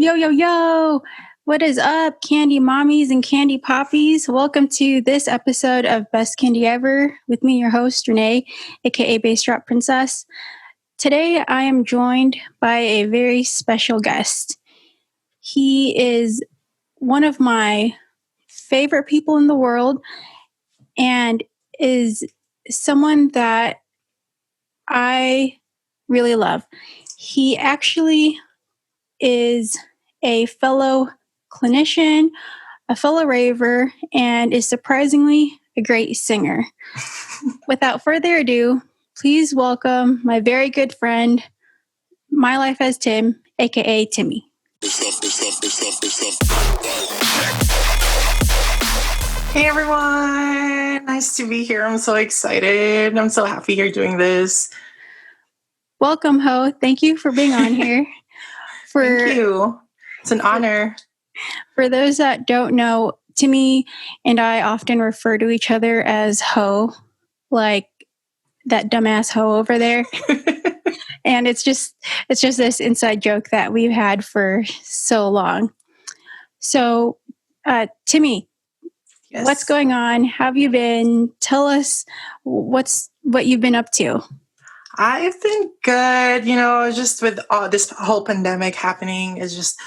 Yo, yo, yo. What is up, candy mommies and candy poppies? Welcome to this episode of Best Kandi Ever with me, your host, Renee, aka Bassdropprincess. Today, I am joined by a very special guest. He is one of my favorite people in the world and is someone that I really love. He actually is a fellow clinician, a fellow raver, and is surprisingly a great singer. Without further ado, please welcome my very good friend, My Life as Tim, aka Timmy. Hey everyone, nice to be here. I'm so excited. I'm so happy you're doing this. Welcome, Ho. Thank you for being on here. Thank you. It's an honor. For those that don't know, Timmy and I often refer to each other as Ho, like that dumbass Ho over there. And it's just this inside joke that we've had for so long. So, Timmy, Yes. What's going on? How have you been? Tell us what you've been up to. I've been good. Just with this whole pandemic happening, there's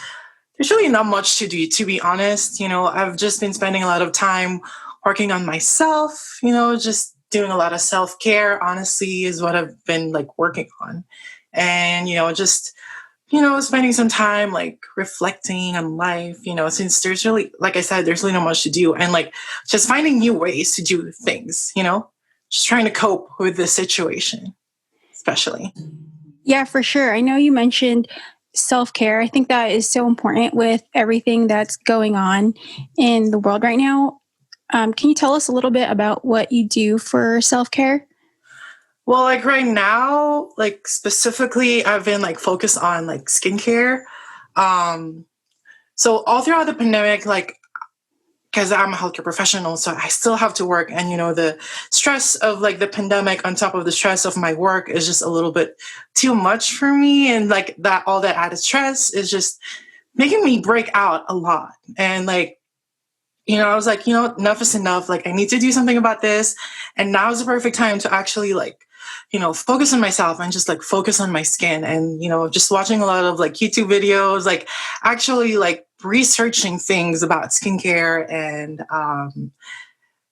really not much to do, to be honest. I've just been spending a lot of time working on myself, just doing a lot of self-care, honestly, is what I've been working on. And, spending some time reflecting on life, since there's really, like I said, there's really not much to do, and just finding new ways to do things, just trying to cope with the situation, especially. Yeah, for sure. I know you mentioned self-care. I think that is so important with everything that's going on in the world right now. Can you tell us a little bit about what you do for self-care? Well, right now, specifically, I've been focused on skincare. So all throughout the pandemic, because I'm a healthcare professional, so I still have to work. And, the stress of the pandemic on top of the stress of my work is just a little bit too much for me. And all that added stress is just making me break out a lot. And I was enough is enough. I need to do something about this. And now is the perfect time to actually focus on myself and just focus on my skin. And, just watching a lot of YouTube videos, actually researching things about skincare and,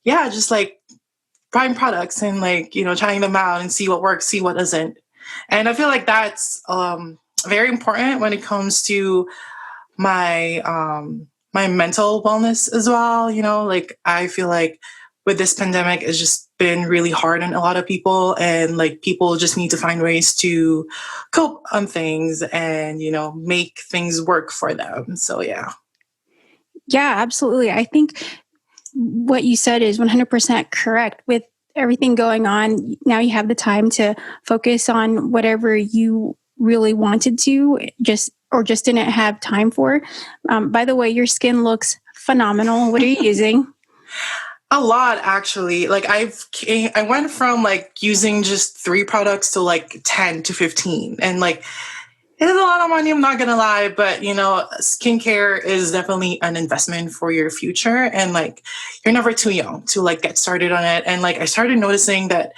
just buying products and trying them out and see what works, see what doesn't. And I feel that's very important when it comes to my, my mental wellness as well. I feel with this pandemic, it's just been really hard on a lot of people, and people just need to find ways to cope on things and, make things work for them. So, yeah. Yeah, absolutely. I think what you said is 100% correct. With everything going on, now you have the time to focus on whatever you really wanted to, just didn't have time for. By the way, your skin looks phenomenal. What are you using? A lot, actually. I went from using just 3 products to 10 to 15, and it's a lot of money, I'm not gonna lie, but skincare is definitely an investment for your future, and you're never too young to get started on it. And I started noticing that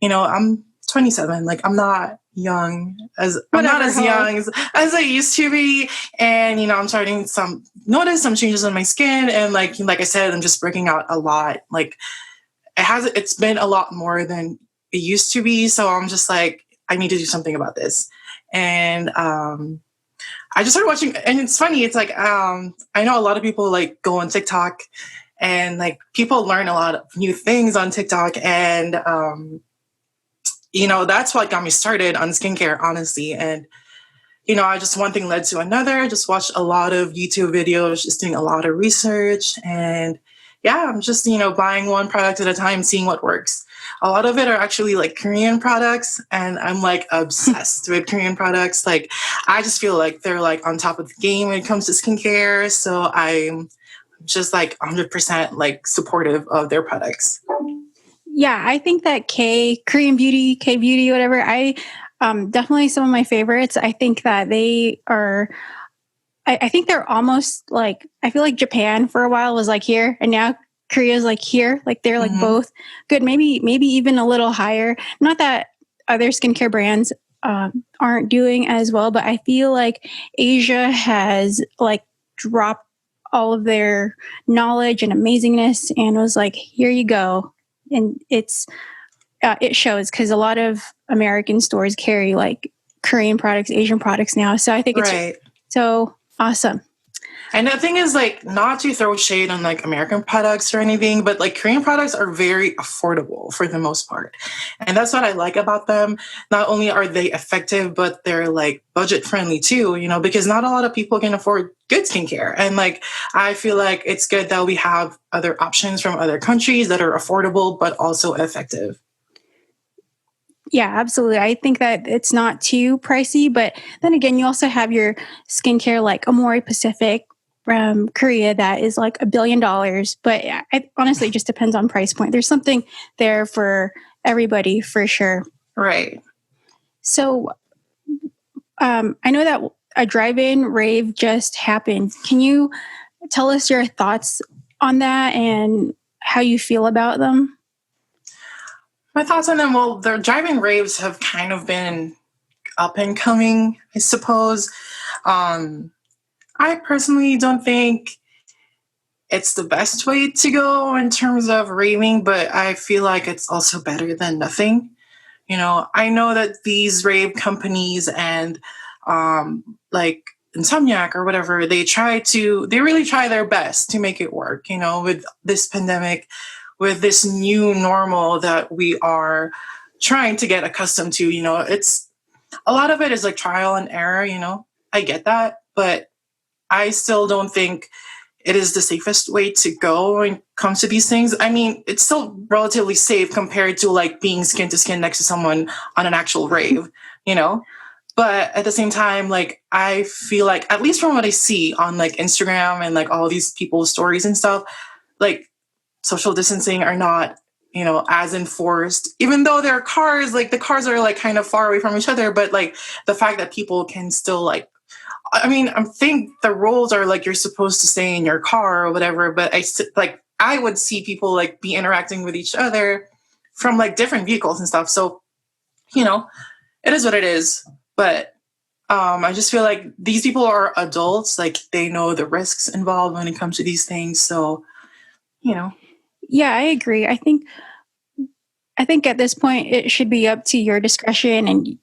I'm 27, I'm not young as I'm not as young as I used to be, and I'm starting notice some changes on my skin, and like I said, I'm just breaking out a lot. It's been a lot more than it used to be, so I'm just I need to do something about this. And I just started watching, and it's funny, it's I know a lot of people go on TikTok, and people learn a lot of new things on TikTok, and that's what got me started on skincare, honestly. And I just, one thing led to another. Just watched a lot of YouTube videos, just doing a lot of research, and I'm just buying one product at a time, seeing what works. A lot of it are actually Korean products, and I'm obsessed with Korean products. I just feel they're on top of the game when it comes to skincare. So I'm just 100% supportive of their products. Yeah, I think that Korean beauty, K beauty, whatever, definitely some of my favorites. I think that they are I think they're almost like, I feel like Japan for a while was like here, and now Korea's like here. Like they're like Mm-hmm. both good, maybe even a little higher. Not that other skincare brands aren't doing as well, but I feel like Asia has like dropped all of their knowledge and amazingness and was like, here you go. And it shows because a lot of American stores carry like Korean products, Asian products now. So I think it's just Right. so awesome. And the thing is, like, not to throw shade on like American products or anything, but like Korean products are very affordable for the most part. And that's what I like about them. Not only are they effective, but they're like budget friendly too, because not a lot of people can afford good skincare. And like, I feel like it's good that we have other options from other countries that are affordable, but also effective. Yeah, absolutely. I think that it's not too pricey, but then again, you also have your skincare like Amore Pacific from Korea that is like $1 billion. But it honestly just depends on price point. There's something there for everybody for sure. Right. So I know that a drive-in rave just happened. Can you tell us your thoughts on that and how you feel about them? My thoughts on them, well, their driving raves have kind of been up and coming, I suppose. Um, I personally don't think it's the best way to go in terms of raving, but I feel like it's also better than nothing. I know that these rave companies and like Insomniac or whatever, they really try their best to make it work, with this pandemic, with this new normal that we are trying to get accustomed to. It's a lot of it is like trial and error. I get that, but I still don't think it is the safest way to go when it comes to these things. I mean, it's still relatively safe compared to like being skin to skin next to someone on an actual rave, you know? But at the same time, like, I feel like, at least from what I see on like Instagram and like all these people's stories and stuff, like social distancing are not, as enforced, even though there are cars, like the cars are like kind of far away from each other. But like the fact that people can still like, I mean, I think the rules are like you're supposed to stay in your car or whatever, but I would see people like be interacting with each other from like different vehicles and stuff. So, it is what it is. But I just feel like these people are adults, like they know the risks involved when it comes to these things. So, you know. Yeah, I agree. I think at this point it should be up to your discretion, and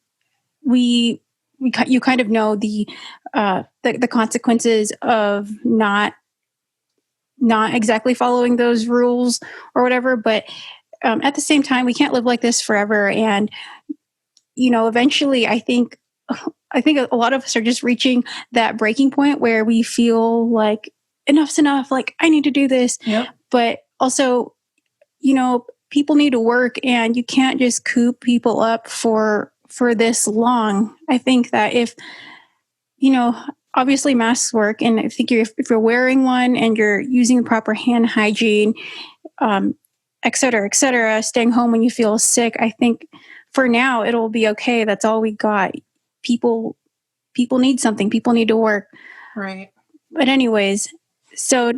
you kind of know the consequences of not exactly following those rules or whatever. But at the same time, we can't live like this forever, and eventually, I think a lot of us are just reaching that breaking point where we feel like enough's enough. Like I need to do this, Yep. but also people need to work and you can't just coop people up for this long. I think that if obviously masks work, and I think if you're wearing one and you're using the proper hand hygiene, um et cetera, staying home when you feel sick, I think for now it'll be okay. That's all we got. People people need something, people need to work. Right. But anyways, so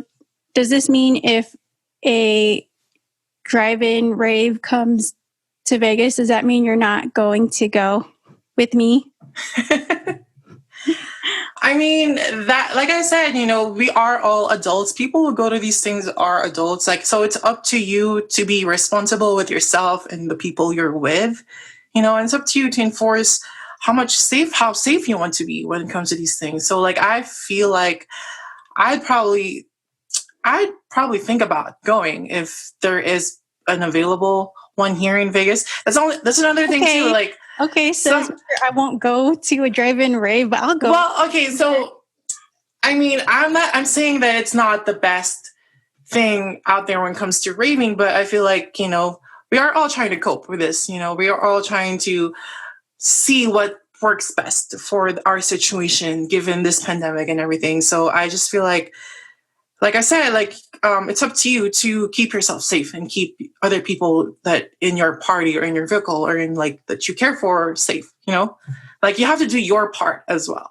does this mean if a drive-in rave comes to Vegas, does that mean you're not going to go with me? I mean, that, like I said, we are all adults. People who go to these things are adults. Like, so it's up to you to be responsible with yourself and the people you're with, and it's up to you to enforce how safe you want to be when it comes to these things. So like, I feel like I'd probably, I'd probably think about going if there is an available one here in Vegas. That's another thing too. Okay. Like, Okay, so I won't go to a drive-in rave, but I'll go. well, okay, so I mean, I'm saying that it's not the best thing out there when it comes to raving, but I feel like, we are all trying to cope with this. We are all trying to see what works best for our situation given this pandemic and everything. So I just feel like I said, like, it's up to you to keep yourself safe and keep other people that in your party or in your vehicle or in like that you care for safe, like you have to do your part as well.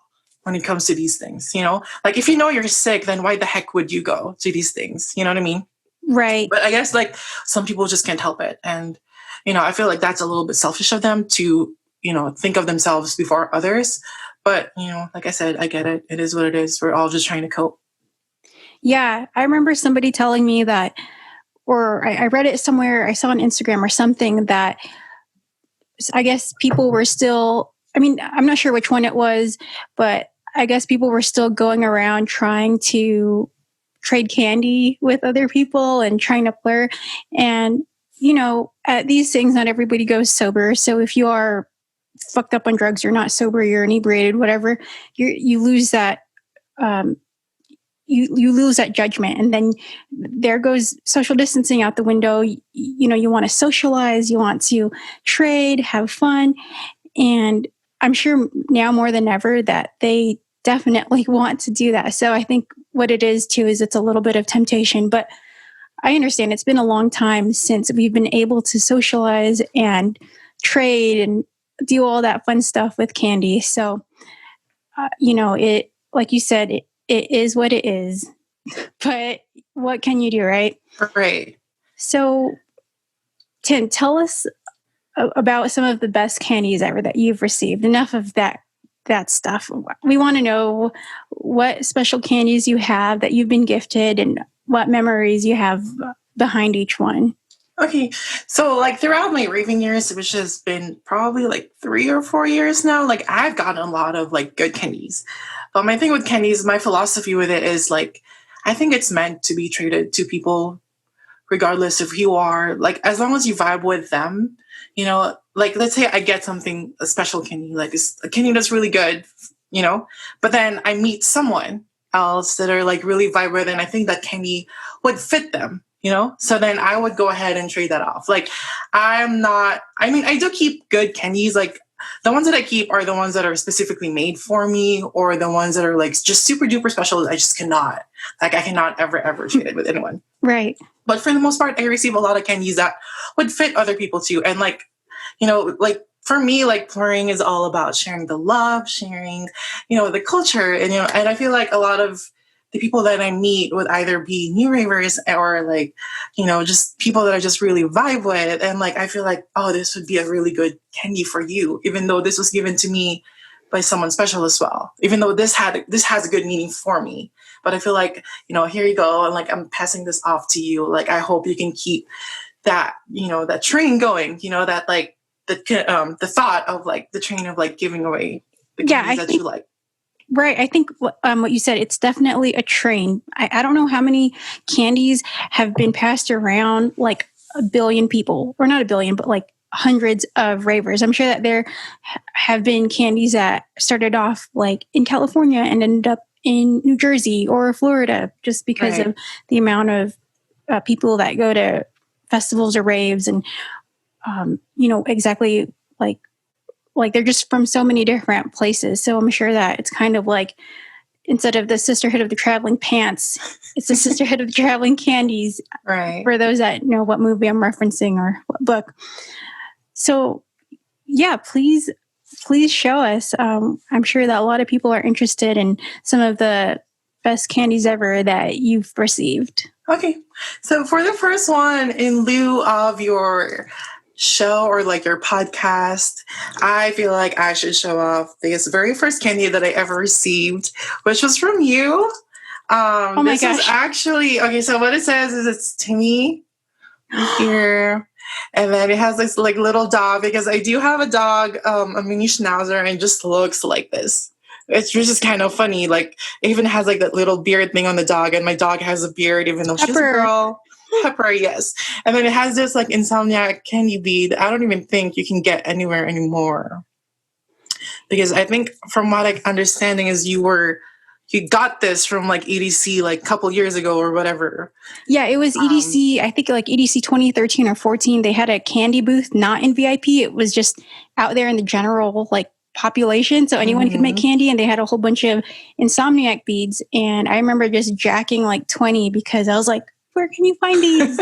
when it comes to these things, you know? Like, if you know you're sick, then why the heck would you go to these things? You know what I mean? Right. But I guess, like, some people just can't help it. And, you know, I feel like that's a little bit selfish of them to, you know, think of themselves before others. But, you know, like I said, I get it. It is what it is. We're all just trying to cope. Yeah. I remember somebody telling me that, or I read it somewhere, I saw on Instagram or something, that I guess people were still, I mean, I'm not sure which one it was, but I guess people were still going around trying to trade candy with other people and trying to PLUR. And, you know, at these things, not everybody goes sober. So if you are fucked up on drugs, you're not sober, you're inebriated, whatever, you lose that, you lose that judgment, and then there goes social distancing out the window. You know, you want to socialize, you want to trade, have fun, and I'm sure now more than ever that they definitely want to do that. So I think what it is too is it's a little bit of temptation, but I understand it's been a long time since we've been able to socialize and trade and do all that fun stuff with candy. So you know, it, like you said, it is what it is. But what can you do, right? Right. So, Tim, tell us about some of the best candies ever that you've received. Enough of that stuff. We want to know what special candies you have that you've been gifted and what memories you have behind each one. Okay, so like throughout my raving years, which has been probably like 3 or 4 years now, like I've gotten a lot of like good candies. But my thing with candies, my philosophy with it is like, I think it's meant to be traded to people regardless of who you are. Like, as long as you vibe with them, you know, like let's say I get something, a special candy, like a candy that's really good, you know, but then I meet someone else that are like really vibe with, and I think that candy would fit them, you know? So then I would go ahead and trade that off. Like, I mean, I do keep good candies. Like, the ones that I keep are the ones that are specifically made for me, or the ones that are like just super duper special. I just cannot, like, I cannot ever trade it with anyone. Right. But for the most part, I receive a lot of candies that would fit other people too. And like, you know, like for me, like PLURing is all about sharing the love, sharing, you know, the culture. And, you know, and I feel like a lot of the people that I meet would either be new ravers or like, you know, just people that I just really vibe with. And like, I feel like, oh, this would be a really good candy for you, even though this was given to me by someone special as well, even though this has a good meaning for me. But I feel like, you know, here you go. And like, I'm passing this off to you. Like, I hope you can keep that, you know, that train going, you know, that like the thought of like the train of like giving away the candies that you like. Right. I think what you said, it's definitely a train. I don't know how many candies have been passed around, like a billion people, or not a billion, but like hundreds of ravers. I'm sure that there have been candies that started off like in California and ended up in New Jersey or Florida, just because of the amount of people that go to festivals or raves, and you know, exactly like they're just from so many different places. So I'm sure that it's kind of like, instead of the sisterhood of the traveling pants, it's the sisterhood of the traveling candies. Right. For those that know what movie I'm referencing or what book. So yeah, please show us. I'm sure that a lot of people are interested in some of the best candies ever that you've received. Okay. So for the first one, in lieu of your show or like your podcast, I feel like I should show off this very first candy that I ever received, which was from you. Oh my this gosh. is actually, okay, so what it says is it's Timmy here. And then it has this like little dog, because I do have a dog, a mini schnauzer, and it just looks like this. It's just kind of funny. Like, it even has like that little beard thing on the dog, and my dog has a beard, even though she's a girl. Pepper, yes. And then it has this like insomniac candy bead. I don't even think you can get anywhere anymore, because I think from what I'm understanding is you got this from like EDC like a couple years ago or whatever. Yeah, it was EDC. I think like EDC 2013 or 14. They had a candy booth, not in VIP. It was just out there in the general like population, so anyone could make candy. And they had a whole bunch of insomniac beads. And I remember just jacking like 20 because I was like, where can you find these?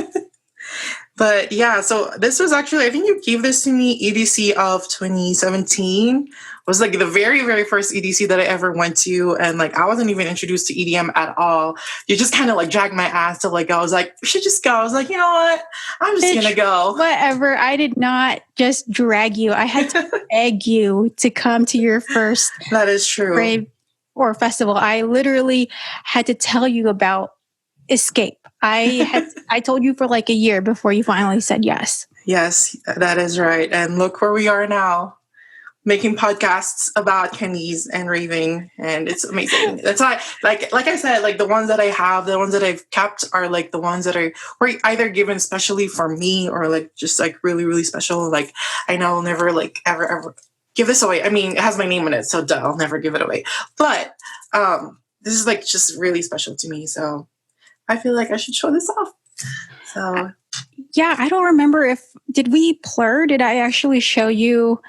But yeah, so this was actually, I think you gave this to me EDC of 2017. Was like the very, very first EDC that I ever went to. And like, I wasn't even introduced to EDM at all. You just kind of like dragged my ass to like, I was like, we should just go. I was like, you know what? I'm just going to go. Whatever. I did not just drag you. I had to beg you to come to your first That is true. rave or festival. I literally had to tell you about Escape. I told you for like a year before you finally said yes. Yes, that is right. And look where we are now, making podcasts about kandis and raving, and it's amazing. That's why, like I said, like the ones that I have, the ones that I've kept are like the ones that were either given specially for me or like just like really, really special. Like I know I'll never like ever give this away. I mean, it has my name in it, so duh, I'll never give it away. But this is like just really special to me. So I feel like I should show this off. So yeah, I don't remember did we PLUR? Did I actually show you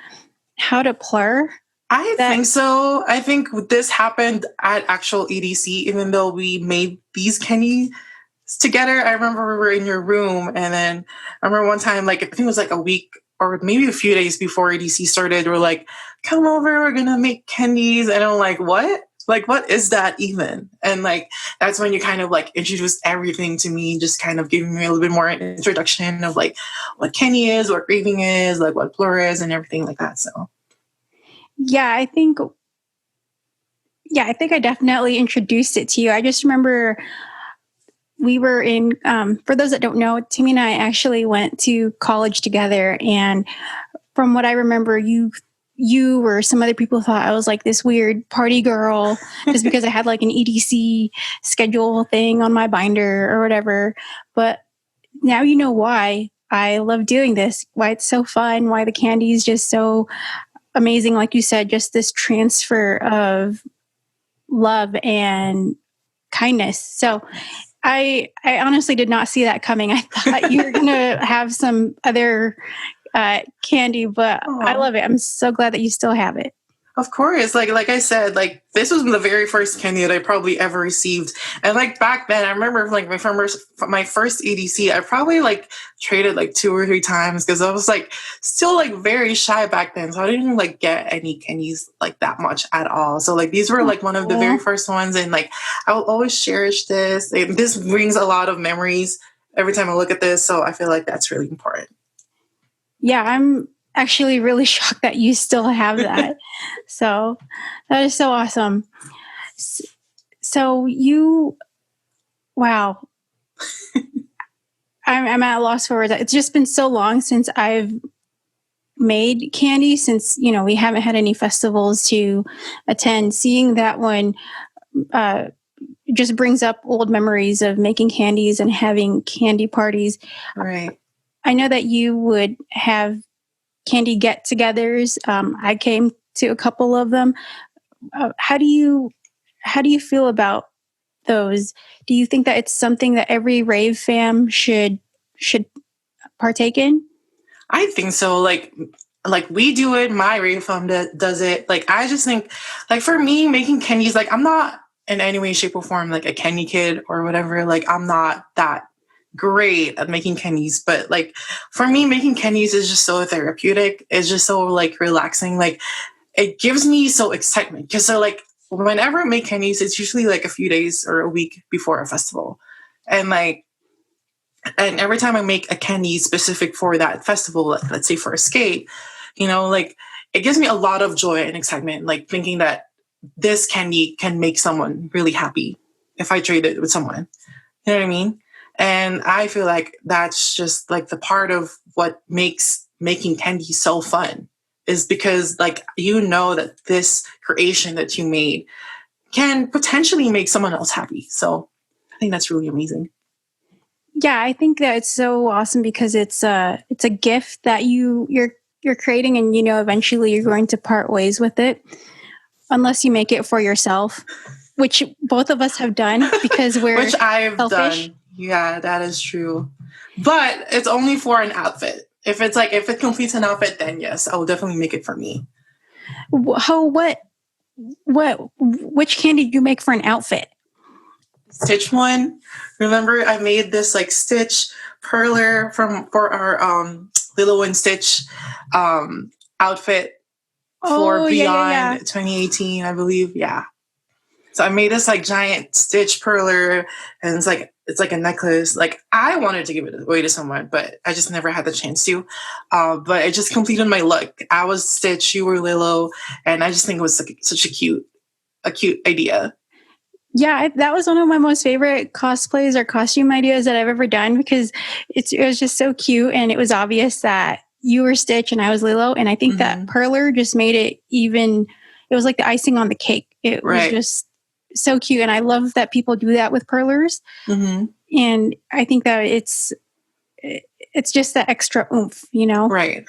how to PLUR? I think so. I think this happened at actual EDC, even though we made these kandis together. I remember we were in your room, and then I remember one time, like I think it was like a week or maybe a few days before EDC started, we're like, come over, we're gonna make kandis. And I'm like, what? Like, what is that even? And like, that's when you kind of like introduced everything to me, just kind of giving me a little bit more introduction of like what kandi is, what raving is, like what PLUR is, and everything like that. So yeah, I think I definitely introduced it to you. I just remember we were in, for those that don't know, Timmy and I actually went to college together. And from what I remember, you or some other people thought I was like this weird party girl just because I had like an EDC schedule thing on my binder or whatever. But now you know why I love doing this, why it's so fun, why the kandi is just so amazing. Like you said, just this transfer of love and kindness. So I honestly did not see that coming. I thought you were going to have some other kandi, but Aww. I love it. I'm so glad that you still have it. Of course, like I said, like this was the very first kandi that I probably ever received, and like back then, I remember like my first EDC, I probably like traded like 2 or 3 times because I was like still like very shy back then, so I didn't even like get any kandis like that much at all. So like these were like one of the very first ones, and like I will always cherish this. And this brings a lot of memories every time I look at this, so I feel like that's really important. Yeah, I'm actually really shocked that you still have that. So that is so awesome. So wow. I'm at a loss for words. It's just been so long since I've made kandi, since, we haven't had any festivals to attend. Seeing that one just brings up old memories of making kandis and having kandi parties. Right. I know that you would have kandi get-togethers. I came to a couple of them. How do you feel about those? Do you think that it's something that every rave fam should partake in? I think so. Like we do it. My rave fam does it. Like I just think, like for me, making kandis, like I'm not in any way, shape, or form like a kandi kid or whatever. Like I'm not that great at making kandis, but like for me, making kandis is just so therapeutic. It's just so like relaxing. Like it gives me so excitement because so like whenever I make kandis, it's usually like a few days or a week before a festival, and every time I make a kandi specific for that festival, let's say for Escape, like it gives me a lot of joy and excitement, like thinking that this kandi can make someone really happy if I trade it with someone. You know what I mean? And I feel like that's just like the part of what makes making kandi so fun is because like, that this creation that you made can potentially make someone else happy. So I think that's really amazing. Yeah, I think that it's so awesome because it's a gift that you're creating, and eventually you're going to part ways with it, unless you make it for yourself, which both of us have done because we're which I've selfish. done. Yeah, that is true. But it's only for an outfit. If it completes an outfit, then yes, I will definitely make it for me. Which kandi did you make for an outfit? Stitch one. Remember, I made this like stitch Perler for our Lilo and Stitch outfit for Beyond 2018, I believe. Yeah. So I made this like giant Stitch Perler, and it's like a necklace. Like I wanted to give it away to someone, but I just never had the chance to. But it just completed my look. I was Stitch, you were Lilo, and I just think it was like such a cute idea. Yeah, that was one of my most favorite cosplays or costume ideas that I've ever done, because it was just so cute, and it was obvious that you were Stitch and I was Lilo. And I think that Perler just made it even, it was like the icing on the cake. It was just so cute. And I love that people do that with Perlers. And I think that it's just that extra oomph, you know? Right.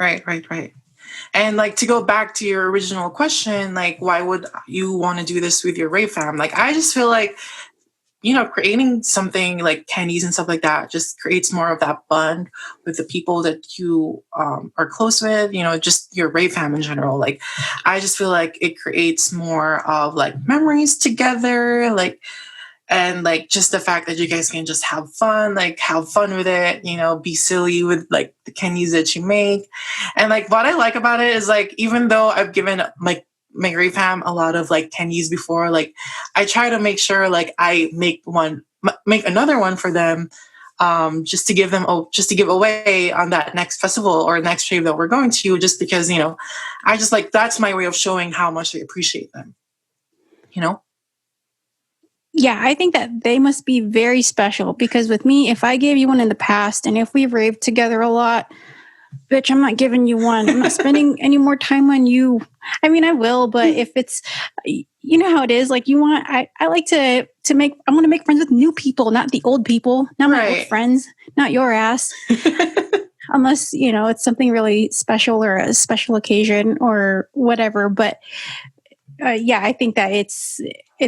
And like, to go back to your original question, like, why would you want to do this with your Rave fam? Like, I just feel like, you know, creating something like kandis and stuff like that just creates more of that bond with the people that you are close with, you know, just your Rave fam in general. Like, I just feel like it creates more of like memories together, like, and like just the fact that you guys can just have fun with it, you know, be silly with like the kandis that you make. And like what I like about it is like, even though I've given like my Rave fam a lot of like kandis before, like I try to make sure like I make another one for them, just to give away on that next festival or next rave that we're going to, just because, you know, I just like, that's my way of showing how much I appreciate them, you know? Yeah, I think that they must be very special, because with me, if I gave you one in the past and if we've raved together a lot, bitch, I'm not giving you one. I'm not spending any more time on you. I mean, I will, but if it's, you know how it is, like I like to make, I want to make friends with new people, not the old people, not my old friends, not your ass. Unless, you know, it's something really special or a special occasion or whatever. But yeah, I think that it's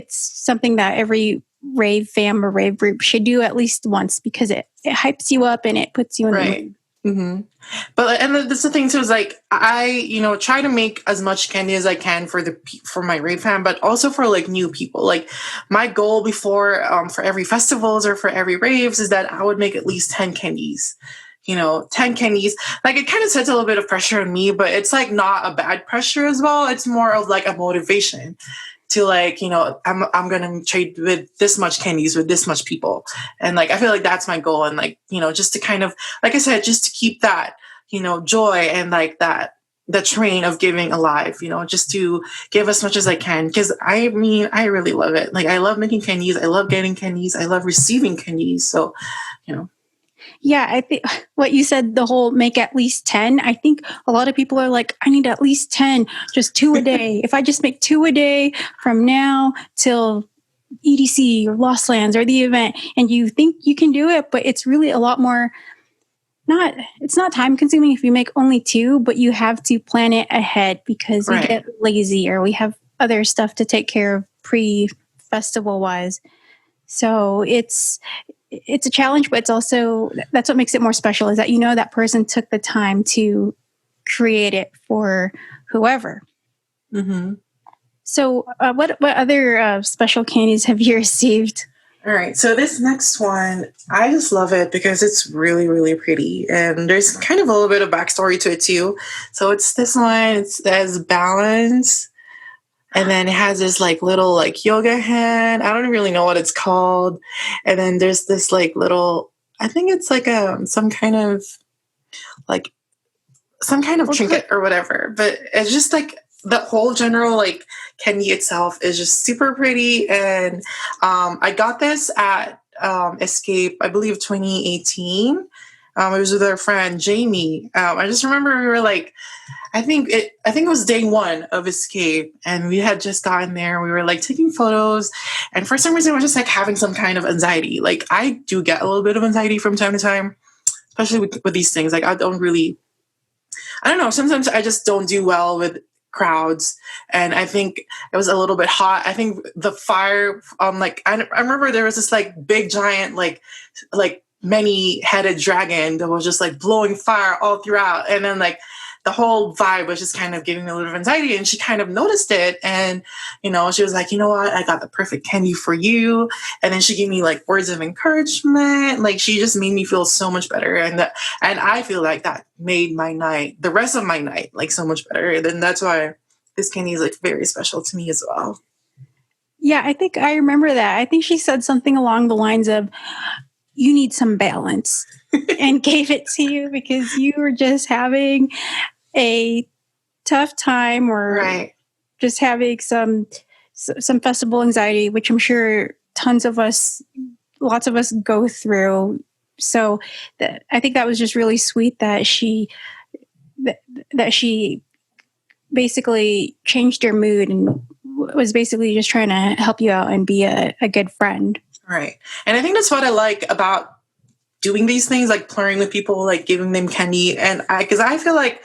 something that every rave fam or rave group should do at least once, because it hypes you up and it puts you in the mood. But and that's the thing too, is like I, you know, try to make as much candy as I can for my rave fam, but also for like new people. Like my goal before for every festivals or for every raves is that I would make at least 10 kandis. You know, 10 kandis. Like it kind of sets a little bit of pressure on me, but it's like not a bad pressure as well. It's more of like a motivation to like, you know, I'm gonna trade with this much kandis with this much people. And like I feel like that's my goal. And like, you know, just to kind of, like I said, just to keep that, you know, joy and like that the train of giving alive, you know, just to give as much as I can. Because I mean, I really love it. Like I love making kandis, I love getting kandis, I love receiving kandis. So, you know. Yeah, I think what you said, the whole make at least 10, I think a lot of people are like, I need at least 10, just 2 a day. If I just make 2 a day from now till EDC or Lost Lands or the event, and you think you can do it, but it's really a lot more, it's not time consuming if you make only 2, but you have to plan it ahead, because we get lazy or we have other stuff to take care of pre-festival wise. So it's a challenge, but it's also, that's what makes it more special, is that, you know, that person took the time to create it for whoever. So what other special kandis have you received? All right, so this next one, I just love it because it's really, really pretty. And there's kind of a little bit of backstory to it too. So it's this one, it says balance. And then it has this like little like yoga hand. I don't really know what it's called. And then there's this like little, I think it's like some kind of trinket or whatever. But it's just like the whole general like kandi itself is just super pretty. And I got this at Escape, I believe 2018. It was with our friend Jamie. I just remember we were like, I think it was day 1 of Escape, and we had just gotten there. We were like taking photos, and for some reason, we're just like having some kind of anxiety. Like I do get a little bit of anxiety from time to time, especially with these things. Like I don't know. Sometimes I just don't do well with crowds, and I think it was a little bit hot. I think the fire, like I remember there was this like big giant like many-headed dragon that was just like blowing fire all throughout, and then like the whole vibe was just kind of giving me a little anxiety, and she kind of noticed it. And, she was like, you know what, I got the perfect candy for you. And then she gave me like words of encouragement. Like she just made me feel so much better. And I feel like that made my night, the rest of my night, like so much better. And then that's why this candy is like very special to me as well. Yeah, I think I remember that. I think she said something along the lines of, you need some balance, and gave it to you because you were just having a tough time, or Right. just having some festival anxiety, which I'm sure lots of us go through. So I think that was just really sweet that she basically changed your mood and was basically just trying to help you out and be a good friend. Right. And I think that's what I like about doing these things, like playing with people, like giving them candy. And because I feel like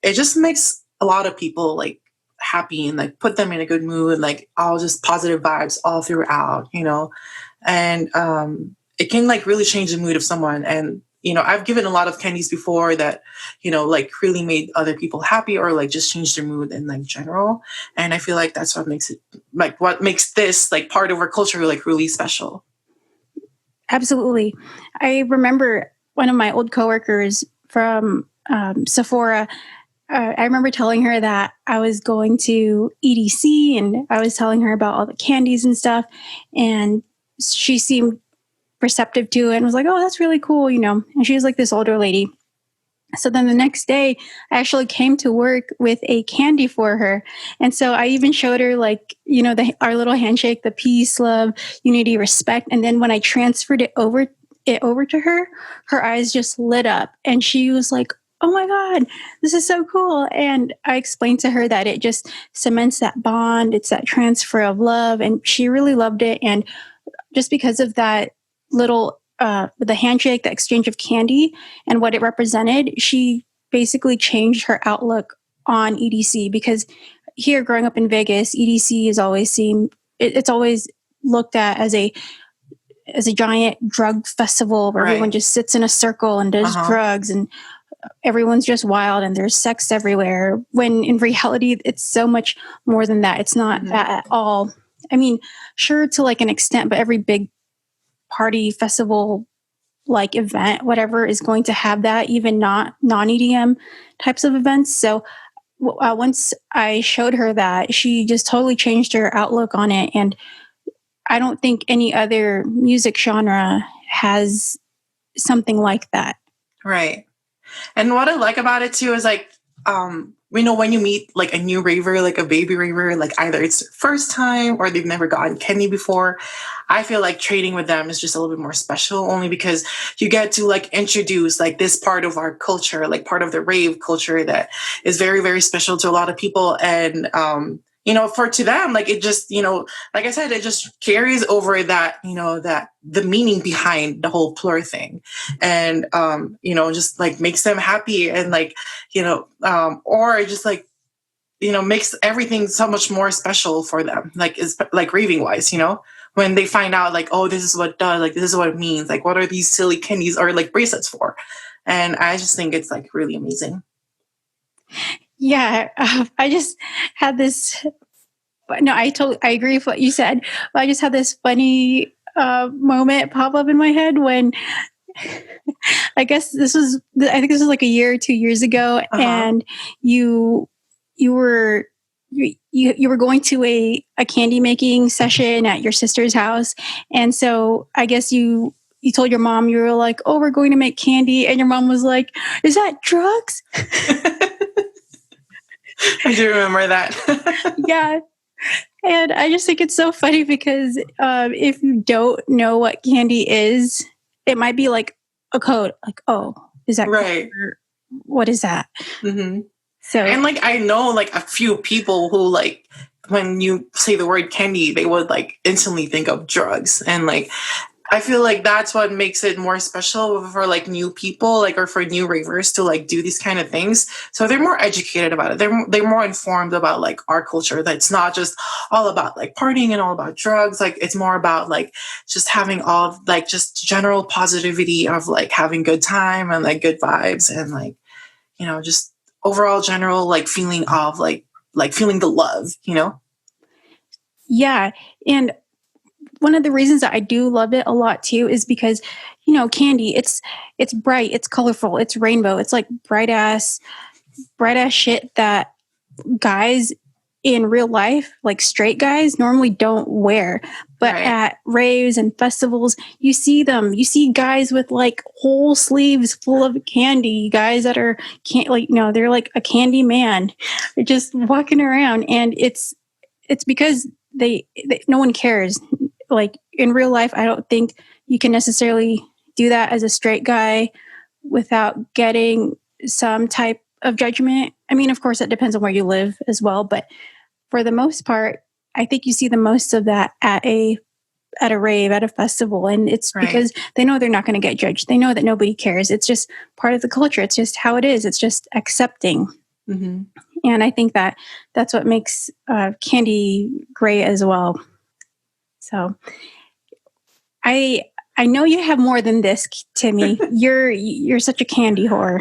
it just makes a lot of people like happy and like put them in a good mood, like all just positive vibes all throughout, and it can like really change the mood of someone. And I've given a lot of candies before that like really made other people happy, or like just changed their mood in like general. And I feel like that's what makes it, like what makes this like part of our culture like really special. Absolutely. I remember one of my old coworkers from Sephora. I remember telling her that I was going to EDC, and I was telling her about all the candies and stuff. And she seemed receptive to it and was like, "Oh, that's really cool," And she was like this older lady. So then the next day, I actually came to work with a candy for her. And so I even showed her, like, our little handshake, the peace, love, unity, respect. And then when I transferred it over to her, her eyes just lit up. And she was like, "Oh my God, this is so cool." And I explained to her that it just cements that bond. It's that transfer of love. And she really loved it. And just because of that little the handshake, the exchange of candy, and what it represented, she basically changed her outlook on EDC. Because here, growing up in Vegas, EDC is always it's always looked at as a giant drug festival where everyone just sits in a circle and does drugs, and everyone's just wild and there's sex everywhere. When in reality, it's so much more than that. It's not that at all. I mean, sure, to like an extent, but every big party, festival, like event, whatever, is going to have that, even not non-EDM types of events. So once I showed her that, she just totally changed her outlook on it. And I don't think any other music genre has something like that. Right. And what I like about it too is like, when you meet like a new raver, like a baby raver, like either it's their first time or they've never gotten candy before, I feel like trading with them is just a little bit more special, only because you get to like introduce like this part of our culture, like part of the rave culture that is very, very special to a lot of people. And, to them, like it just, like I said, it just carries over that, that the meaning behind the whole PLUR thing. And, just like makes them happy, and like, or it just like, makes everything so much more special for them. Like, it's like raving wise, when they find out like, oh, this is what it does, like, this is what it means. Like, what are these silly candies or like bracelets for? And I just think it's like really amazing. Yeah, I just had this. No, I agree with what you said. But I just had this funny moment pop up in my head when I guess I think this was like a year or 2 years ago, and you were going to a candy making session at your sister's house, and so I guess you told your mom, you were like, "Oh, we're going to make candy," and your mom was like, "Is that drugs?" I do remember that. Yeah. And I just think it's so funny because if you don't know what candy is, it might be like a code, like, "Oh, is that right? What is that?" Mm-hmm. So, and like I know like a few people who like when you say the word candy, they would like instantly think of drugs, and like I feel like that's what makes it more special for like new people, like, or for new ravers to like do these kind of things. So they're more educated about it. They're more informed about like our culture. That's not just all about like partying and all about drugs. Like it's more about like just having all like just general positivity of like having good time and like good vibes, and like, just overall general like feeling of like feeling the love, Yeah. And one of the reasons that I do love it a lot too is because, candy, it's bright, it's colorful, it's rainbow, it's like bright ass shit that guys in real life, like straight guys, normally don't wear. But Right. at raves and festivals, you see them. You see guys with like whole sleeves full of candy, guys that are they're like a candy man. They're just walking around, and it's because they no one cares. Like in real life, I don't think you can necessarily do that as a straight guy without getting some type of judgment. I mean, of course, it depends on where you live as well, but for the most part, I think you see the most of that at a rave, at a festival, and it's Right. because they know they're not going to get judged. They know that nobody cares. It's just part of the culture. It's just how it is. It's just accepting. Mm-hmm. And I think that that's what makes candy great as well. So I know you have more than this, Timmy. You're such a candy whore.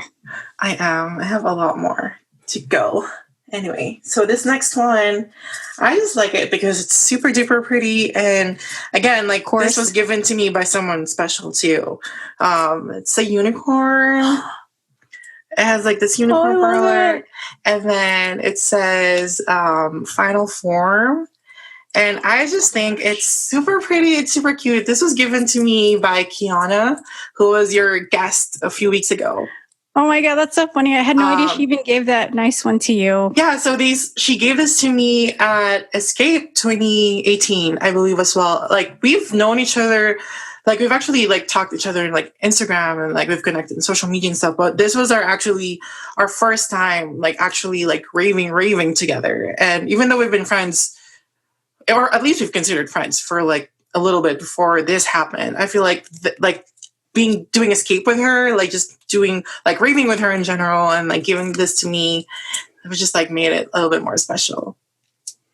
I am. I have a lot more to go. Anyway, so this next one, I just like it because it's super duper pretty, and again, like this was given to me by someone special too. It's a unicorn. It has like this unicorn Perler, and then it says final form. And I just think it's super pretty. It's super cute. This was given to me by Kiana, who was your guest a few weeks ago. Oh my God, that's so funny. I had no idea she even gave that nice one to you. Yeah, so she gave this to me at Escape 2018, I believe, as well. Like, we've known each other, like we've actually like talked to each other in like Instagram, and like we've connected in social media and stuff, but this was our first time like actually like raving together. And even though we've been friends, or at least we've considered friends for like a little bit before this happened, I feel like doing Escape with her, like just doing like raving with her in general, and like giving this to me, it was just like made it a little bit more special.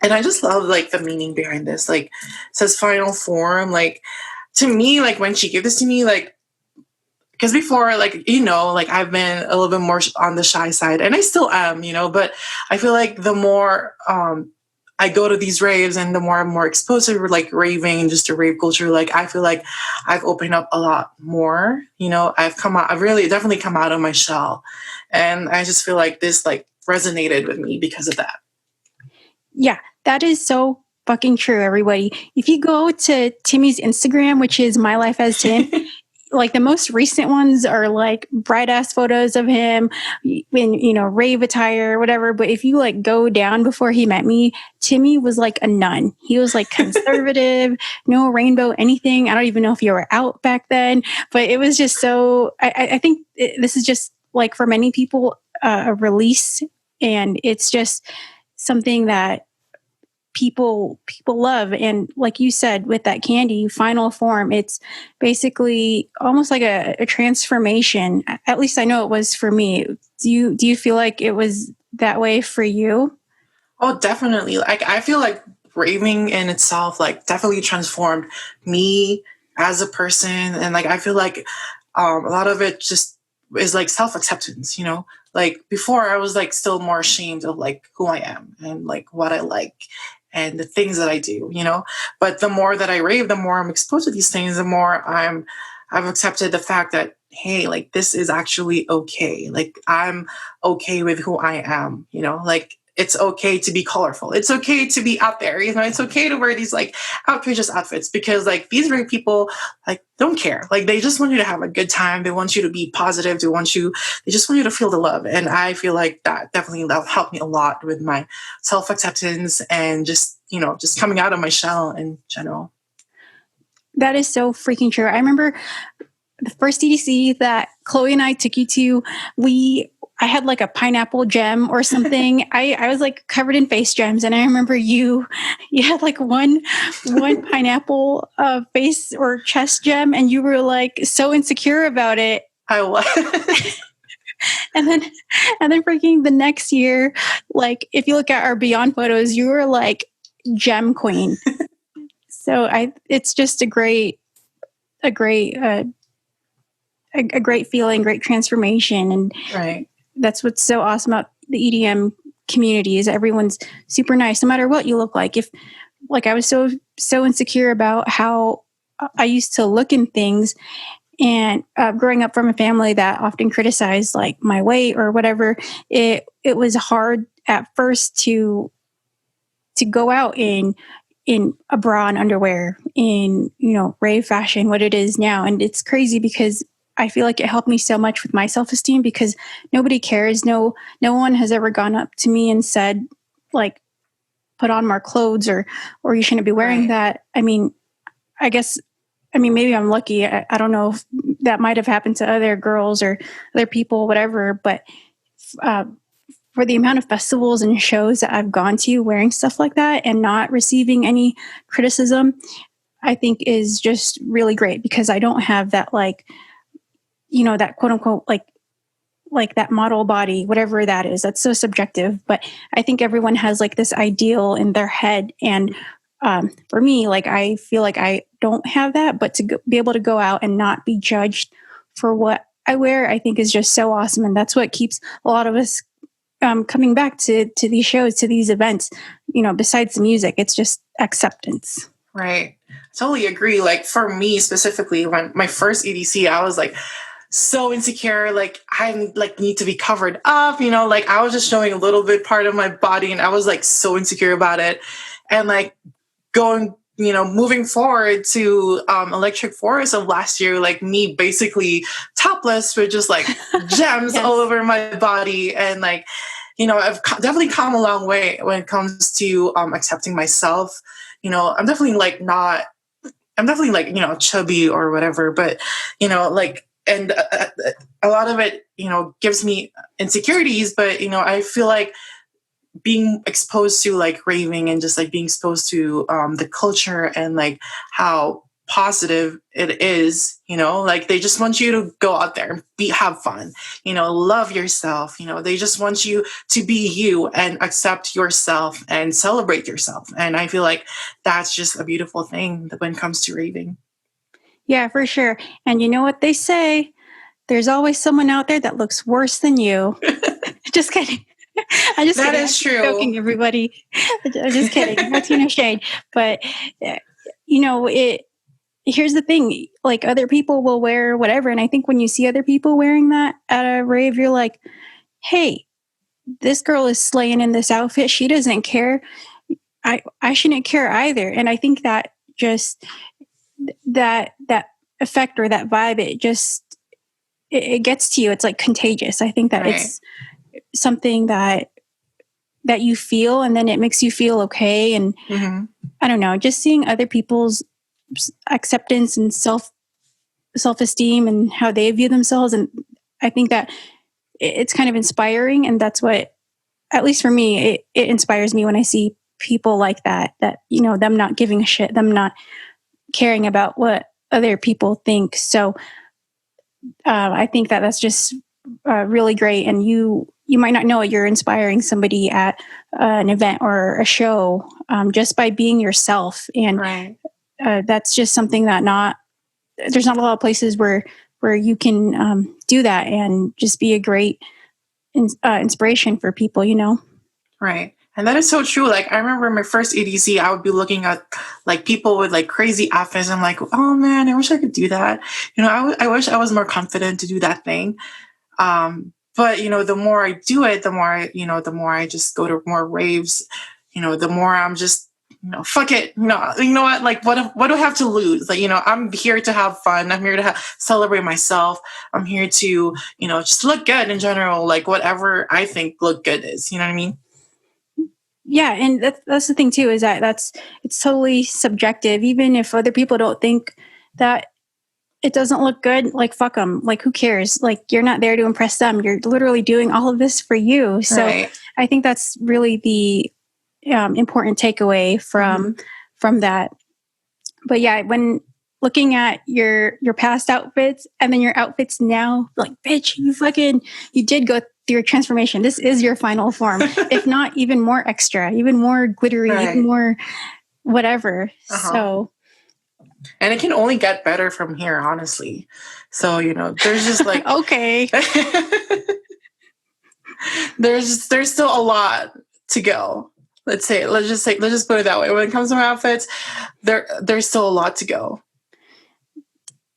And I just love like the meaning behind this. Like, it says final form. Like, to me, like when she gave this to me, like, because before, like, like I've been a little bit more on the shy side, and I still am, but I feel like the more I go to these raves, and the more I'm more exposed to like raving and just a rave culture, like I feel like I've opened up a lot more. I've really definitely come out of my shell, and I just feel like this like resonated with me because of that. Yeah, that is so fucking true, everybody. If you go to Timmy's Instagram, which is My Life as Tim, like the most recent ones are like bright ass photos of him in, rave attire or whatever. But if you like go down before he met me, Timmy was like a nun. He was like conservative, no rainbow, anything. I don't even know if you were out back then, but it was just so, I think this is just like for many people, a release, and it's just something that people love. And like you said, with that candy final form, it's basically almost like a transformation. At least I know it was for me. Do you feel like it was that way for you? Oh, definitely. Like, I feel like raving in itself like definitely transformed me as a person, and like I feel like a lot of it just is like self-acceptance. Like before, I was like still more ashamed of like who I am and like what I like and the things that I do. But the more that I rave, the more I'm exposed to these things, the more I've accepted the fact that, hey, like this is actually okay. Like I'm okay with who I am. Like it's okay to be colorful. It's okay to be out there. It's okay to wear these like outrageous outfits, because like these rave people like don't care. Like they just want you to have a good time. They want you to be positive. They just want you to feel the love. And I feel like that helped me a lot with my self-acceptance and just coming out of my shell in general. That is so freaking true. I remember the first EDC that Chloe and I took you to, I had like a pineapple gem or something. I was like covered in face gems, and I remember you had like one pineapple face or chest gem, and you were like so insecure about it. I was. and then freaking the next year, like if you look at our Beyond photos, you were like gem queen. So it's just a great feeling, great transformation. And right. that's what's so awesome about the EDM community is everyone's super nice, no matter what you look like. If like I was so insecure about how I used to look in things, and growing up from a family that often criticized like my weight or whatever, it was hard at first to go out in a bra and underwear in, you know, rave fashion, what it is now. And it's crazy because I feel like it helped me so much with my self-esteem because nobody cares. No one has ever gone up to me and said like put on more clothes or you shouldn't be wearing that. I mean, I guess maybe I'm lucky. I don't know if that might have happened to other girls or other people, whatever, but uh, for the amount of festivals and shows that I've gone to wearing stuff like that and not receiving any criticism, I think is just really great because I don't have that, like, you know, that quote unquote, like that model body, whatever that is. That's so subjective, but I think everyone has like this ideal in their head. And for me, like, I feel like I don't have that, but to be able to go out and not be judged for what I wear, I think is just so awesome. And that's what keeps a lot of us coming back to these shows, to these events, you know, besides the music, it's just acceptance. Right. Totally agree. Like for me specifically, when my first EDC, I was like so insecure. Like I like need to be covered up, you know, like I was just showing a little bit part of my body and I was like so insecure about it. And like going, you know, moving forward to Electric Forest of last year, like me basically topless with just like gems Yes. all over my body. And like, you know, I've definitely come a long way when it comes to accepting myself. You know, I'm definitely like, you know, chubby or whatever, but, you know, like, and a lot of it, you know, gives me insecurities, but, you know, I feel like being exposed to like raving and just like being exposed to the culture and like how positive it is, you know, like they just want you to go out there and have fun, you know, love yourself, you know, they just want you to be you and accept yourself and celebrate yourself. And I feel like that's just a beautiful thing when it comes to raving. Yeah, for sure. And you know what they say? There's always someone out there that looks worse than you. Just kidding. I'm just That kidding. is I'm true. joking, everybody. I'm just kidding. Not no shade. But, you know, here's the thing, like other people will wear whatever. And I think when you see other people wearing that at a rave, you're like, hey, this girl is slaying in this outfit. She doesn't care. I shouldn't care either. And I think that just that effect or that vibe, it gets to you. It's like contagious. I think that it's something that you feel and then it makes you feel okay. And I don't know, just seeing other people's acceptance and self-esteem and how they view themselves. And I think that it's kind of inspiring. And that's what, at least for me, it inspires me when I see people like that, you know, them not giving a shit, them not caring about what other people think. So I think that that's just really great. And you might not know it, you're inspiring somebody at an event or a show just by being yourself. And that's just something that there's not a lot of places where you can do that and just be a great inspiration for people, you know? Right. And that is so true. Like I remember my first EDC, I would be looking at like people with like crazy outfits. I'm like, oh man, I wish I could do that. You know, I wish I was more confident to do that thing. But you know, the more I do it, the more I just go to more raves, you know, the more I'm just, you know, fuck it. No, you know what? Like, what do I have to lose? Like, you know, I'm here to have fun. I'm here to celebrate myself. I'm here to, you know, just look good in general. Like whatever I think look good is, you know what I mean? Yeah, and that's the thing too, is that it's totally subjective. Even if other people don't think that it doesn't look good, like fuck them. Like who cares? Like you're not there to impress them. You're literally doing all of this for you. So I think that's really the important takeaway from that. But yeah, when looking at your past outfits and then your outfits now, like bitch, you did go through a transformation. This is your final form, if not even more extra, even more glittery, even more whatever. So, and it can only get better from here, honestly. So, you know, there's just like okay. there's still a lot to go. Let's just put it that way. When it comes to my outfits, there's still a lot to go.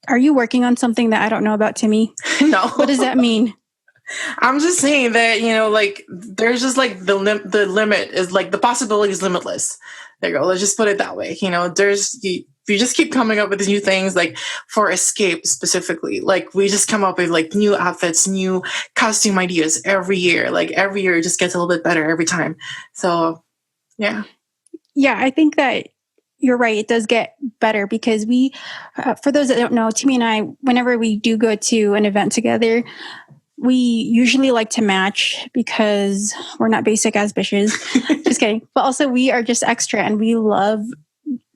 Are you working on something that I don't know about, Timmy? No. What does that mean? I'm just saying that, like, there's just like the limit is like the possibility is limitless. There you go. Let's just put it that way. You just keep coming up with these new things, like for escape specifically. Like we just come up with like new outfits, new costume ideas every year. Like every year it just gets a little bit better every time. So, yeah. Yeah, I think that you're right. It does get better because we, for those that don't know, Timmy and I, whenever we do go to an event together, we usually like to match because we're not basic as bitches. Just kidding. But also we are just extra and we love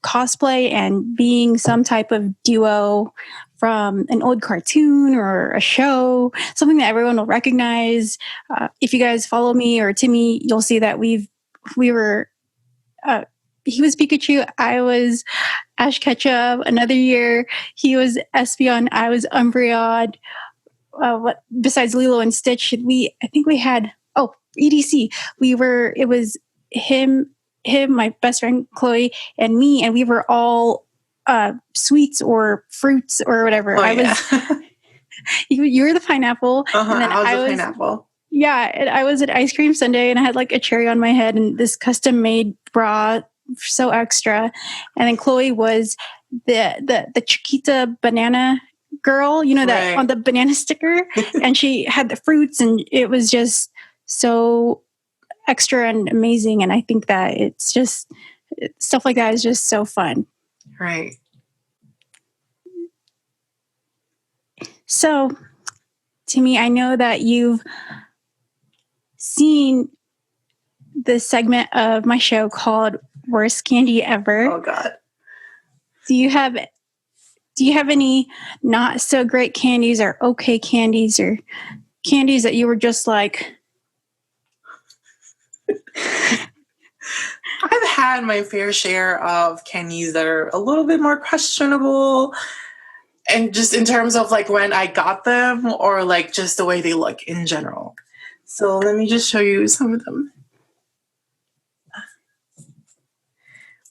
cosplay and being some type of duo from an old cartoon or a show, something that everyone will recognize. If you guys follow me or Timmy, you'll see that we were, he was Pikachu, I was Ash Ketchum. Another year, he was Espeon, I was Umbreon. Besides Lilo and Stitch, I think we had EDC. It was him, my best friend Chloe, and me, and we were all sweets or fruits or whatever. You were the pineapple, and then I was the pineapple. Yeah, and I was an ice cream sundae, and I had like a cherry on my head, and this custom made bra, so extra. And then Chloe was the Chiquita banana girl, that right. on the banana sticker, and she had the fruits, and it was just so extra and amazing. And I think that it's just stuff like that is just so fun. Right. So, Timmy, I know that you've seen the segment of my show called Worst Kandi Ever. Oh God. Do you have any not so great candies or okay candies or candies that you were just like? I've had my fair share of candies that are a little bit more questionable, and just in terms of like when I got them or like just the way they look in general. So let me just show you some of them.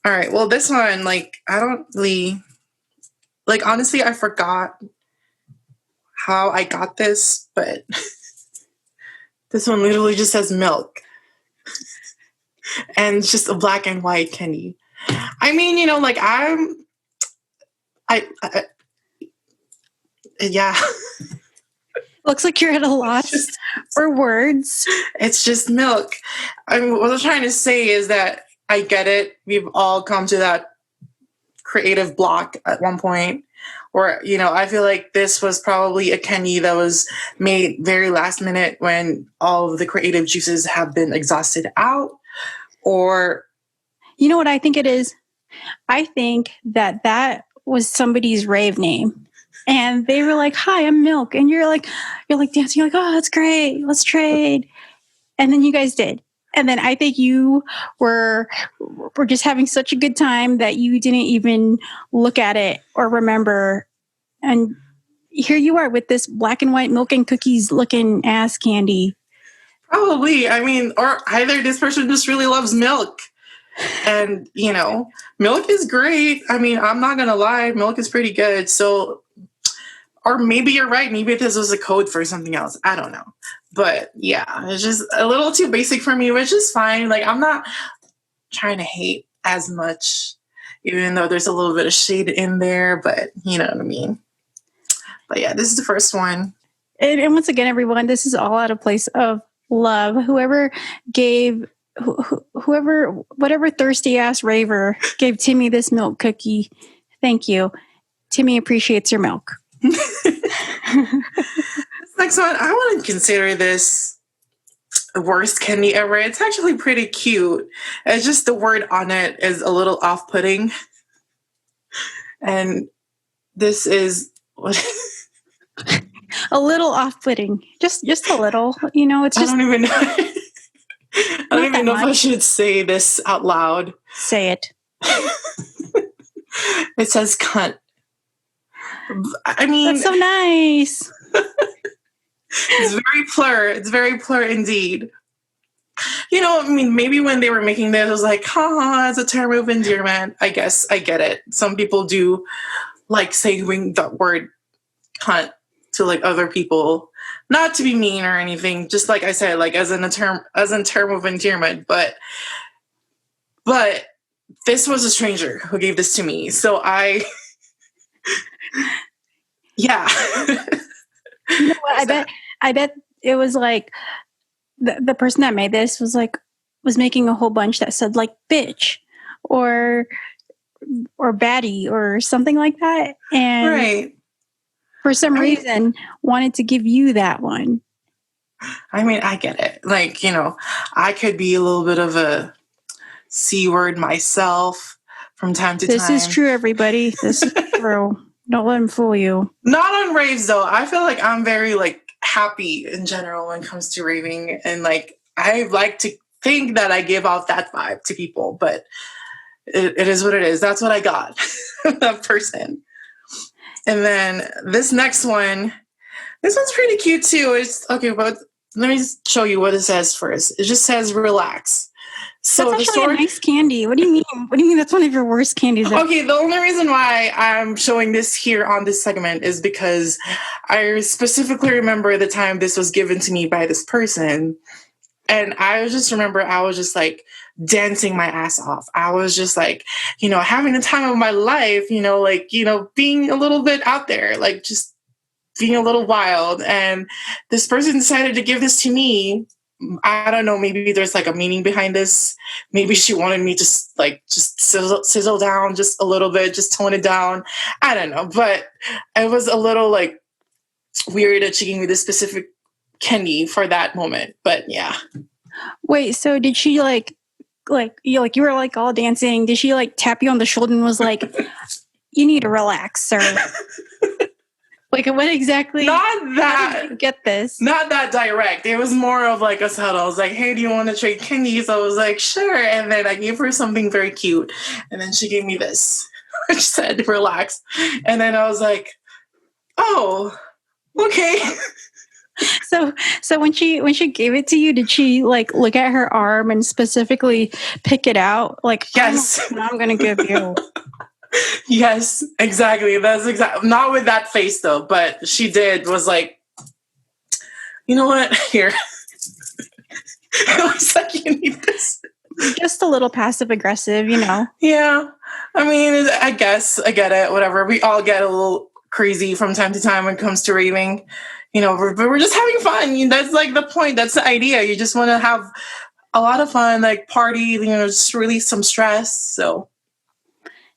All right. Well, this one, like, I don't really, like, honestly, I forgot how I got this, but this one literally just says milk. And it's just a black and white candy. I mean, like yeah. Looks like you're at a loss for words. It's just milk. I mean, what I'm trying to say is that I get it. We've all come to that creative block at one point. Or, I feel like this was probably a candy that was made very last minute when all of the creative juices have been exhausted out. Or, you know what I think it is? I think that was somebody's rave name. And they were like, "Hi, I'm Milk." And you're like dancing. You're like, "Oh, that's great. Let's trade." And then you guys did. And then I think you were just having such a good time that you didn't even look at it or remember. And here you are with this black and white milk and cookies looking ass candy. Probably. I mean, or either this person just really loves milk. And, milk is great. I mean, I'm not going to lie. Milk is pretty good. So, or maybe you're right. Maybe this was a code for something else. I don't know. But yeah, it's just a little too basic for me, which is fine. Like, I'm not trying to hate as much, even though there's a little bit of shade in there, but you know what I mean. But yeah, this is the first one. And once again, everyone, this is all out of place of love. Whoever, whatever thirsty ass raver gave Timmy this milk cookie, thank you. Timmy appreciates your milk. Next one, I want to consider this worst candy ever. It's actually pretty cute. It's just the word on it is a little off-putting. And this is what a little off-putting. Just a little. It's just, I don't even know. I don't even know if I should say this out loud. Say it. It says cunt. I mean, that's so nice. It's very PLUR. It's very PLUR indeed. You know, I mean, maybe when they were making this, I was like, haha, it's a term of endearment. I guess I get it. Some people do like saying that word cunt to like other people, not to be mean or anything, just like I said, like as a term of endearment, but this was a stranger who gave this to me. So yeah. You know what? I bet it was like the person that made this was making a whole bunch that said like bitch or baddie or something like that, and Right. for some reason wanted to give you that one. I mean, I get it. Like, you know, I could be a little bit of a C word myself from time to time. This is true, everybody. This is true. Don't let him fool you. Not on raves though. I feel like I'm very like happy in general when it comes to raving, and like I like to think that I give off that vibe to people, but it is what it is. That's what I got. That person. And then this next one, this one's pretty cute too. It's okay, but let me show you what it says first. It just says relax. So that's actually a nice candy. What do you mean? What do you mean that's one of your worst candies? Okay, the only reason why I'm showing this here on this segment is because I specifically remember the time this was given to me by this person. And I just remember I was just like dancing my ass off. I was just like, you know, having the time of my life, you know, like, you know, being a little bit out there, like just being a little wild. And this person decided to give this to me. I don't know, maybe there's like a meaning behind this. Maybe she wanted me to just sizzle down just a little bit, just tone it down. I don't know. But it was a little like weird that she gave me this specific candy for that moment. But yeah. Wait, so did she like you were like all dancing? Did she like tap you on the shoulder and was like, you need to relax, sir? Like, what exactly? Not that. How did you get this? Not that direct. It was more of like a subtle. I was like, hey, do you want to trade candies? I was like, sure. And then I gave her something very cute. And then she gave me this, which said, relax. And then I was like, oh, okay. So when she gave it to you, did she like look at her arm and specifically pick it out? Like, yes, I'm going to give you. Yes, exactly. That's exactly not with that face though, but she did was like, you know what? Here. It looks like you need this. Just a little passive aggressive, you know. Yeah. I mean, I guess I get it. Whatever. We all get a little crazy from time to time when it comes to raving. You know, but we're just having fun. That's like the point. That's the idea. You just want to have a lot of fun, like party, you know, just release some stress. So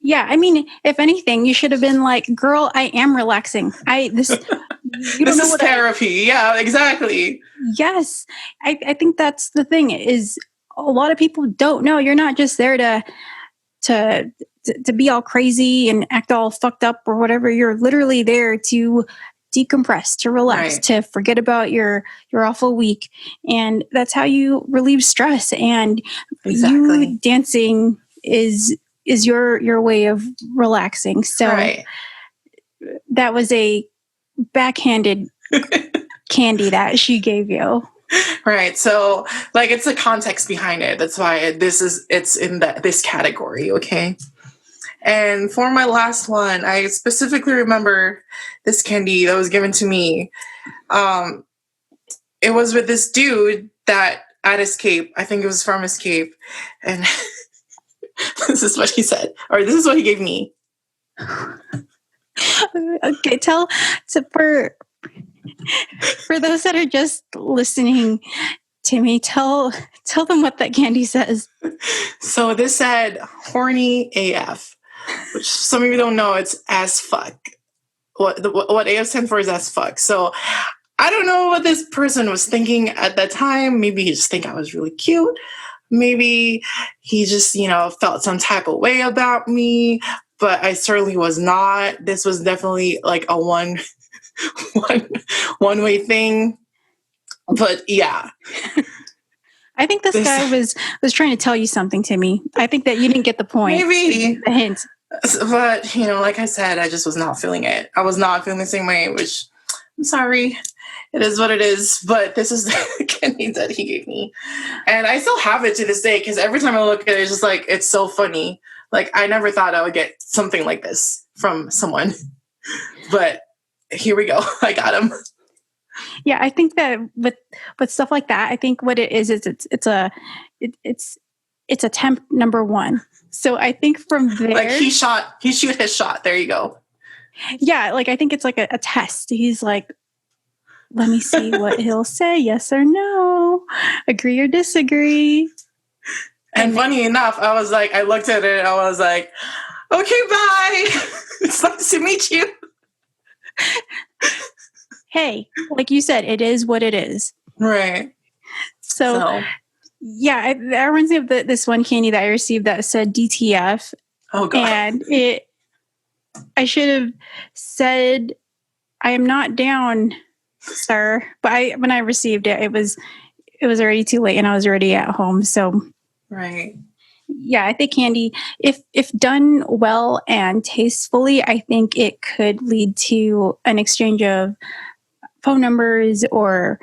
yeah, I mean, if anything, you should have been like, "Girl, I am relaxing. This is therapy." Yeah, exactly. Yes, I think that's the thing. Is a lot of people don't know you're not just there to be all crazy and act all fucked up or whatever. You're literally there to decompress, to relax, right, to forget about your awful week, and that's how you relieve stress. And you dancing is your way of relaxing. So right, that was a backhanded candy that she gave you. Right. So like it's a context behind it. That's why it's in this category. Okay. And for my last one, I specifically remember this candy that was given to me. It was with this dude that at Escape, I think it was from Escape, and this is what he said, or this is what he gave me. Okay, for those that are just listening, Timmy, tell them what that candy says. So this said horny AF, which some of you don't know, it's as fuck. What AF stands for is as fuck. So I don't know what this person was thinking at that time. Maybe he just think I was really cute. Maybe he just, you know, felt some type of way about me, but I certainly was not. This was definitely like a one way thing. But yeah. I think this guy was trying to tell you something, Timmy. I think that you didn't get the point. Maybe. The hint. But, you know, like I said, I just was not feeling it. I was not feeling the same way, which I'm sorry. it is what it is. But this is the candy that he gave me. And I still have it to this day because every time I look at it, it's just like, it's so funny. Like, I never thought I would get something like this from someone. But here we go. I got him. Yeah, I think that with stuff like that, I think what it is it's attempt number one. So I think from there, like he shoot his shot. There you go. Yeah, like I think it's like a test. He's like, let me see what he'll say, yes or no, agree or disagree. And funny enough, I looked at it, I was like, okay, bye. It's nice to meet you. Hey, like you said, it is what it is. Right. So. Yeah, that reminds me of this one candy that I received that said DTF. Oh, God. And I should have said, I am not down, sir. But when I received it, it was already too late and I was already at home. So, right. Yeah, I think candy, if done well and tastefully, I think it could lead to an exchange of phone numbers or,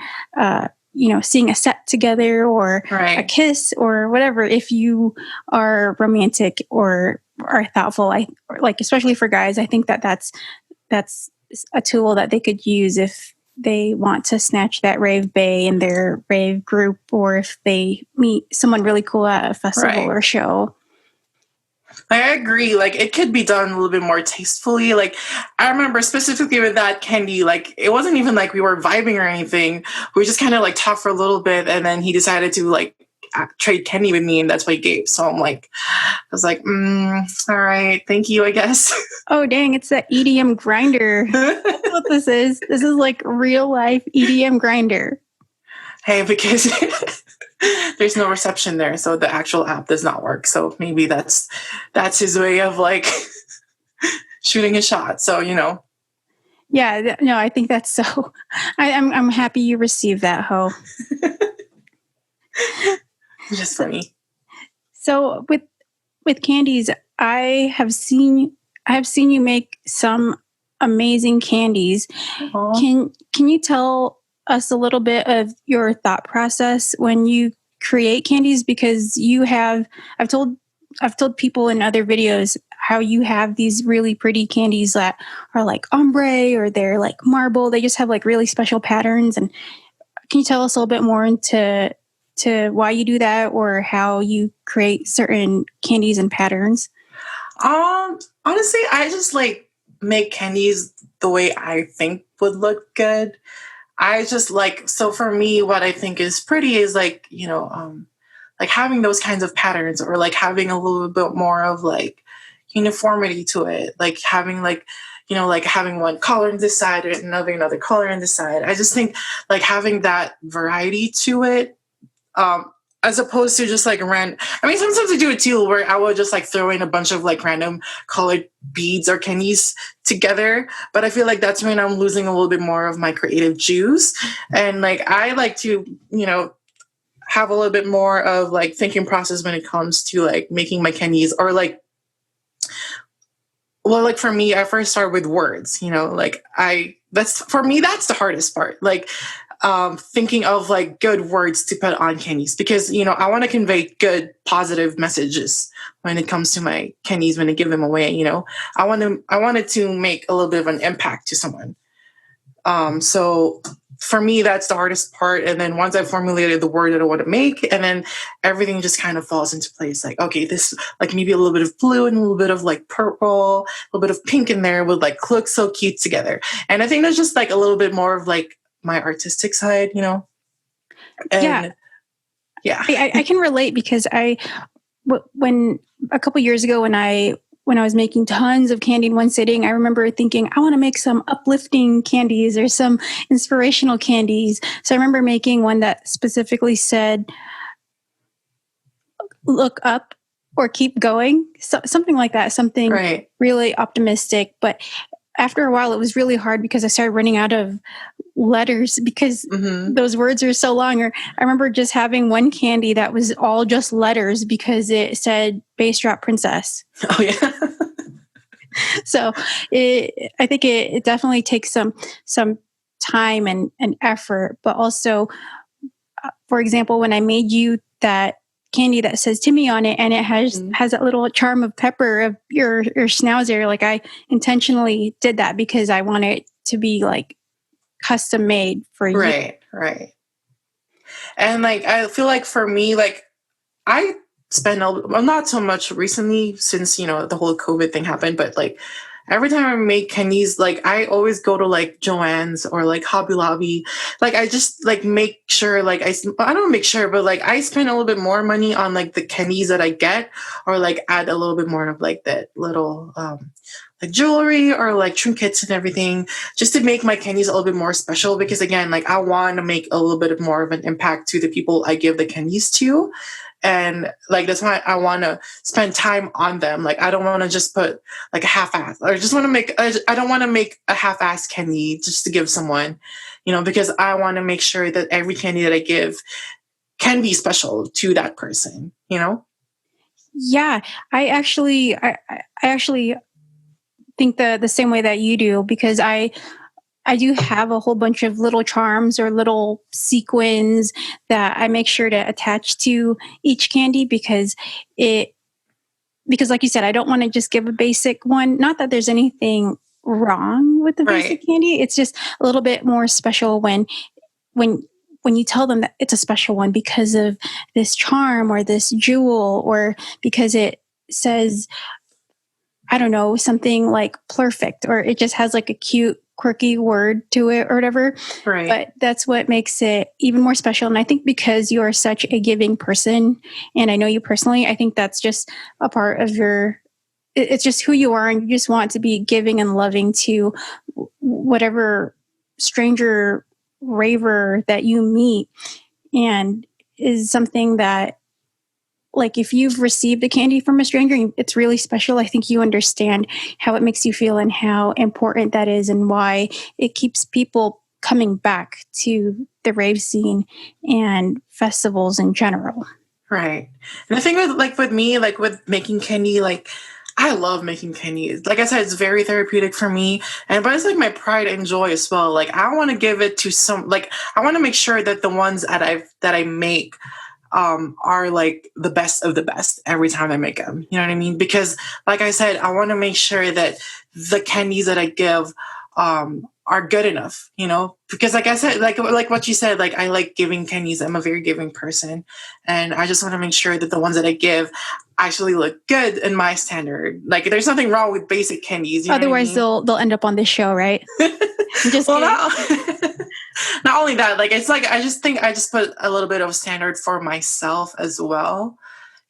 seeing a set together or a kiss or whatever. If you are romantic or are thoughtful, especially for guys, I think that's a tool that they could use if they want to snatch that rave bae in their rave group, or if they meet someone really cool at a festival or show. I agree. Like, it could be done a little bit more tastefully. Like, I remember specifically with that candy, like, it wasn't even like we were vibing or anything. We just kind of like talked for a little bit, and then he decided to like trade candy with me, and that's what he gave. So I was like, all right, thank you, I guess. Oh, dang, it's that EDM grinder. That's what this is. This is like real life EDM grinder. Hey, because there's no reception there, so the actual app does not work. So maybe that's his way of like shooting a shot. So, Yeah, no, I think that's so. I'm happy you received that, Ho. Just funny. So with candies, I have seen you make some amazing candies. Aww. Can you tell us a little bit of your thought process when you create candies? Because I've told people in other videos how you have these really pretty candies that are like ombre or they're like marble. They just have like really special patterns. And can you tell us a little bit more into why you do that or how you create certain candies and patterns? Honestly, I just like make candies the way I think would look good. I just like, so for me, what I think is pretty is like, like having those kinds of patterns, or like having a little bit more of like uniformity to it. Like having like, like having one color on this side and another color on this side. I just think like having that variety to it, as opposed to just like sometimes I do it too, where I will just like throw in a bunch of like random colored beads or candies together. But I feel like that's when I'm losing a little bit more of my creative juice. And like, I like to, have a little bit more of like thinking process when it comes to like making my candies, or like, well, like for me, I first start with words, like that's the hardest part. Like, thinking of like good words to put on candies, because I want to convey good positive messages when it comes to my candies, when I give them away. I wanted to make a little bit of an impact to someone. So for me, that's the hardest part. And then once I formulated the word that I want to make, and then everything just kind of falls into place. Like, okay, this like maybe a little bit of blue and a little bit of like purple, a little bit of pink in there would like look so cute together. And I think that's just like a little bit more of like my artistic side, And, yeah. I can relate, because when a couple years ago, when I was making tons of candy in one sitting, I remember thinking, I want to make some uplifting candies or some inspirational candies. So I remember making one that specifically said, look up or keep going. So, something like that, something really optimistic. But after a while, it was really hard because I started running out of letters, because those words are so long. Or I remember just having one candy that was all just letters because it said Bassdropprincess. Oh yeah. So I think it definitely takes some time and effort, but also, for example, when I made you that candy that says Timmy on it and it has that little charm of pepper of your schnauzer, like I intentionally did that because I want it to be like custom made for you. Right. And like I feel like for me, like I spend well, not so much recently since the whole COVID thing happened, but like every time I make candies, like I always go to like Joann's or like Hobby Lobby. Like I just like make sure, like I don't make sure, but like I spend a little bit more money on like the candies that I get, or like add a little bit more of like that little like jewelry or like trinkets and everything, just to make my candies a little bit more special. Because again, like I want to make a little bit more of an impact to the people I give the candies to. And like that's why I want to spend time on them. Like I don't want to just put like a half-ass, or just want to make. I don't want to make a half-ass candy just to give someone, because I want to make sure that every candy that I give can be special to that person. Yeah, I actually think the same way that you do, because I do have a whole bunch of little charms or little sequins that I make sure to attach to each candy because like you said, I don't want to just give a basic one. Not that there's anything wrong with the basic Right. candy. It's just a little bit more special when when you tell them that it's a special one because of this charm or this jewel, or because it says, I don't know, something like perfect, or it just has like a cute, quirky word to it or whatever. Right. But that's what makes it even more special. And I think because you are such a giving person, and I know you personally, I think that's just a part of it's just who you are. And you just want to be giving and loving to whatever stranger raver that you meet. And is something that, like, if you've received a candy from a stranger, it's really special. I think you understand how it makes you feel and how important that is, and why it keeps people coming back to the rave scene and festivals in general. Right. And the thing with me, like with making candy, like I love making candy. Like I said, it's very therapeutic for me. But it's like my pride and joy as well. Like I want to give it to I want to make sure that the ones that I make are like the best of the best every time I make them. You know what I mean? Because like I said, I want to make sure that the candies that I give are good enough, because like I said, like what you said, like I like giving candies. I'm a very giving person, and I just want to make sure that the ones that I give actually look good in my standard. Like there's nothing wrong with basic candies. Otherwise, they'll end up on this show, right? Just well, not only that, like it's like I just think I just put a little bit of standard for myself as well,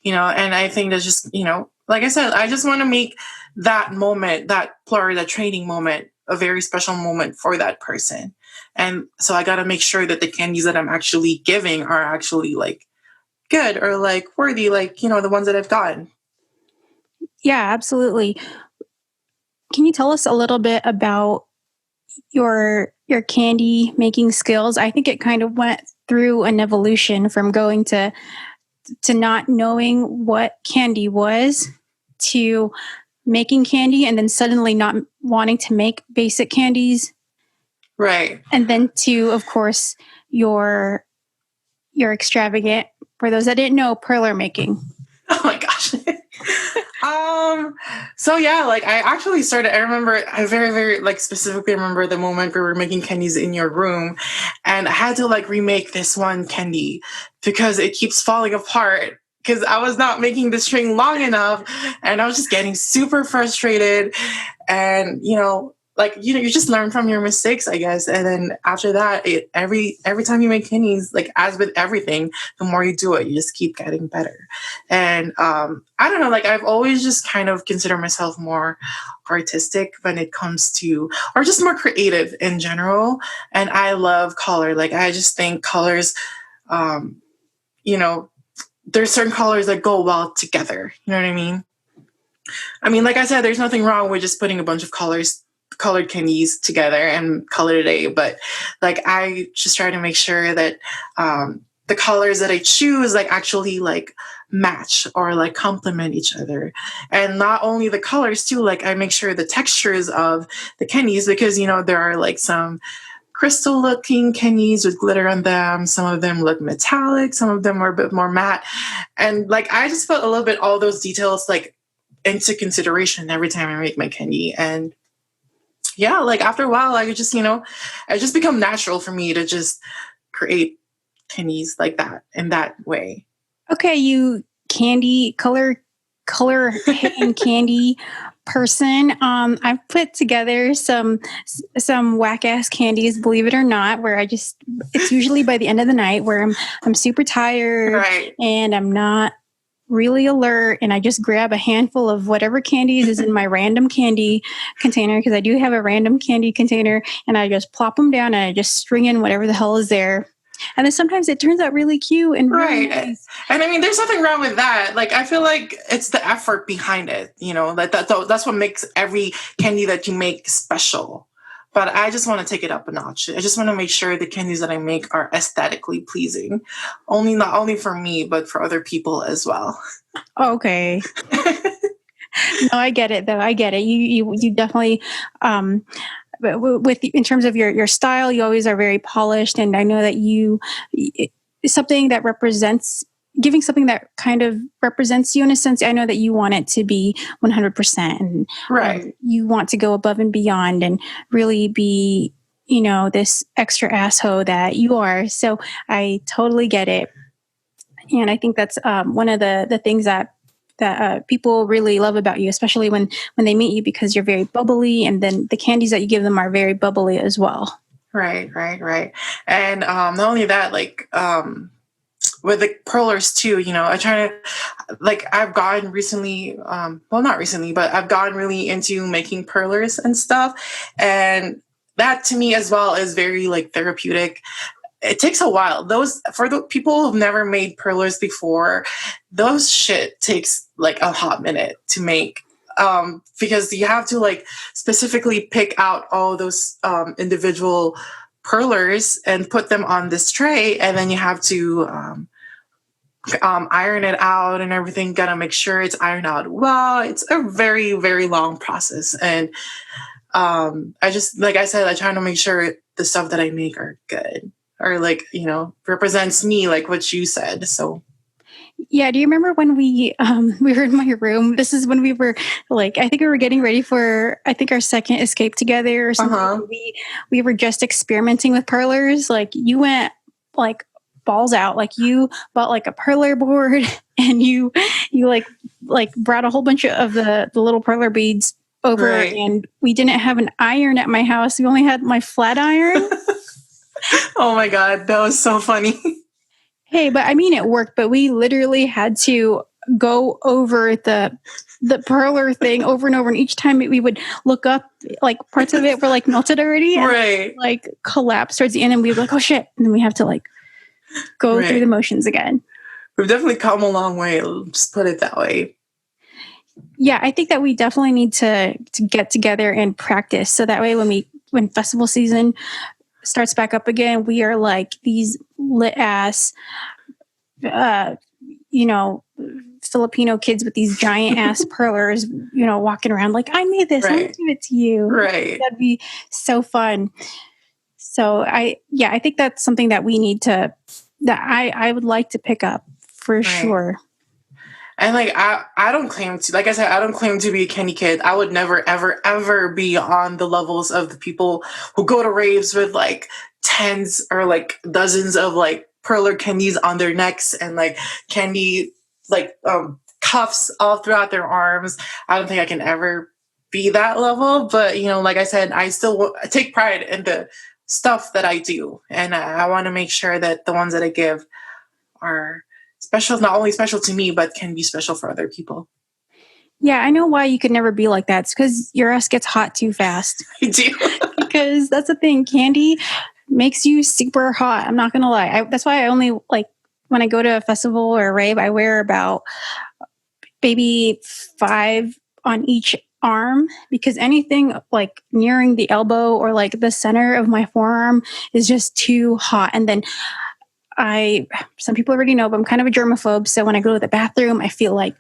and I think that's just like I said, I just want to make that moment, that PLUR, that training moment, a very special moment for that person. And so I got to make sure that the candies that I'm actually giving are actually like good or like worthy, like the ones that I've gotten. Yeah, absolutely. Can you tell us a little bit about your candy making skills? I think it kind of went through an evolution from going to not knowing what candy was, to making candy, and then suddenly not wanting to make basic candies. Right. And then to, of course, your extravagant, for those that didn't know, Perler making. Oh my gosh. So yeah, like I actually I very, very like specifically remember the moment we were making candies in your room, and I had to like remake this one candy because it keeps falling apart because I was not making the string long enough, and I was just getting super frustrated. And like you just learn from your mistakes, I guess. And then after that, every time you make candies, like as with everything, the more you do it, you just keep getting better. And I don't know, like I've always just kind of considered myself more artistic when it comes to, or just more creative in general. And I love color. Like I just think colors, there's certain colors that go well together. You know what I mean? I mean, like I said, there's nothing wrong with just putting a bunch of colored candies together and call it a day. But like, I just try to make sure that the colors that I choose like actually like match or like complement each other. And not only the colors too, like I make sure the textures of the candies, because there are like some crystal looking candies with glitter on them. Some of them look metallic. Some of them are a bit more matte. And like, I just put a little bit all those details like into consideration every time I make my candy. And yeah, like after a while, I just, it just become natural for me to just create candies like that in that way. Okay, you candy color hidden candy person. I've put together some whack ass candies, believe it or not, where it's usually by the end of the night where I'm super tired Right. and I'm not really alert, and I just grab a handful of whatever candies is in my random candy container, because I do have a random candy container, and I just plop them down and I just string in whatever the hell is there. And then sometimes it turns out really cute and really Right. nice. And I mean, there's nothing wrong with that. Like, I feel like it's the effort behind it, that's what makes every candy that you make special. But I just want to take it up a notch. I just want to make sure the candies that I make are aesthetically pleasing, not only for me, but for other people as well. Okay. No, I get it though. I get it. You definitely, but with in terms of your style, you always are very polished, and I know that something that represents giving something that kind of represents you in a sense. I know that you want it to be 100%, and Right. you want to go above and beyond and really be, this extra asshole that you are. So I totally get it, and I think that's one of the things that people really love about you, especially when they meet you, because you're very bubbly, and then the candies that you give them are very bubbly as well. Right. And not only that, like with the Perlers too, I try to, like, I've gotten recently, well, not recently, but I've gotten really into making Perlers and stuff. And that to me as well is very like therapeutic. It takes a while. For the people who've never made Perlers before, those shit takes like a hot minute to make. Because you have to like specifically pick out all those individual Perlers and put them on this tray, and then you have to iron it out and everything. Gotta make sure it's ironed out well. It's a very, very long process. And I just, like I said, I try to make sure the stuff that I make are good, or like, represents me, like what you said. So Yeah. Do you remember when we were in my room? This is when we were like, I think we were getting ready for, I think, our second escape together or something. uh-huh. We were just experimenting with perlers. Like, you went like balls out. Like, you bought like a perler board, and you like brought a whole bunch of the little perler beads over. Right. And we didn't have an iron at my house. We only had my flat iron. Oh my God, that was so funny. Hey, but I mean, it worked, but we literally had to go over the perler thing over and over. And each time we would look up, like parts of it were like melted already, and Right. like collapsed towards the end. And we were like, oh shit. And then we have to like go through the motions again. We've definitely come a long way. Let's put it that way. Yeah, I think that we definitely need to get together and practice. So that way when festival season starts back up again, we are like these lit ass, Filipino kids with these giant ass perlers, walking around like, I made this, I'm gonna give it to you. Right. That'd be so fun. So I think that's something that we need that I would like to pick up for sure. And like, I don't claim to, like I said, I don't claim to be a candy kid. I would never, ever, ever be on the levels of the people who go to raves with like tens or like dozens of like perler candies on their necks and like candy, like cuffs all throughout their arms. I don't think I can ever be that level. But, like I said, I still take pride in the stuff that I do. And I want to make sure that the ones that I give are special, not only special to me, but can be special for other people. Yeah, I know why you could never be like that. It's because your ass gets hot too fast. I do. Because that's the thing. Candy makes you super hot. I'm not going to lie. That's why I only, like, when I go to a festival or a rave, I wear about maybe 5 on each arm, because anything like nearing the elbow or like the center of my forearm is just too hot. And then some people already know, but I'm kind of a germaphobe. So when I go to the bathroom, I feel like,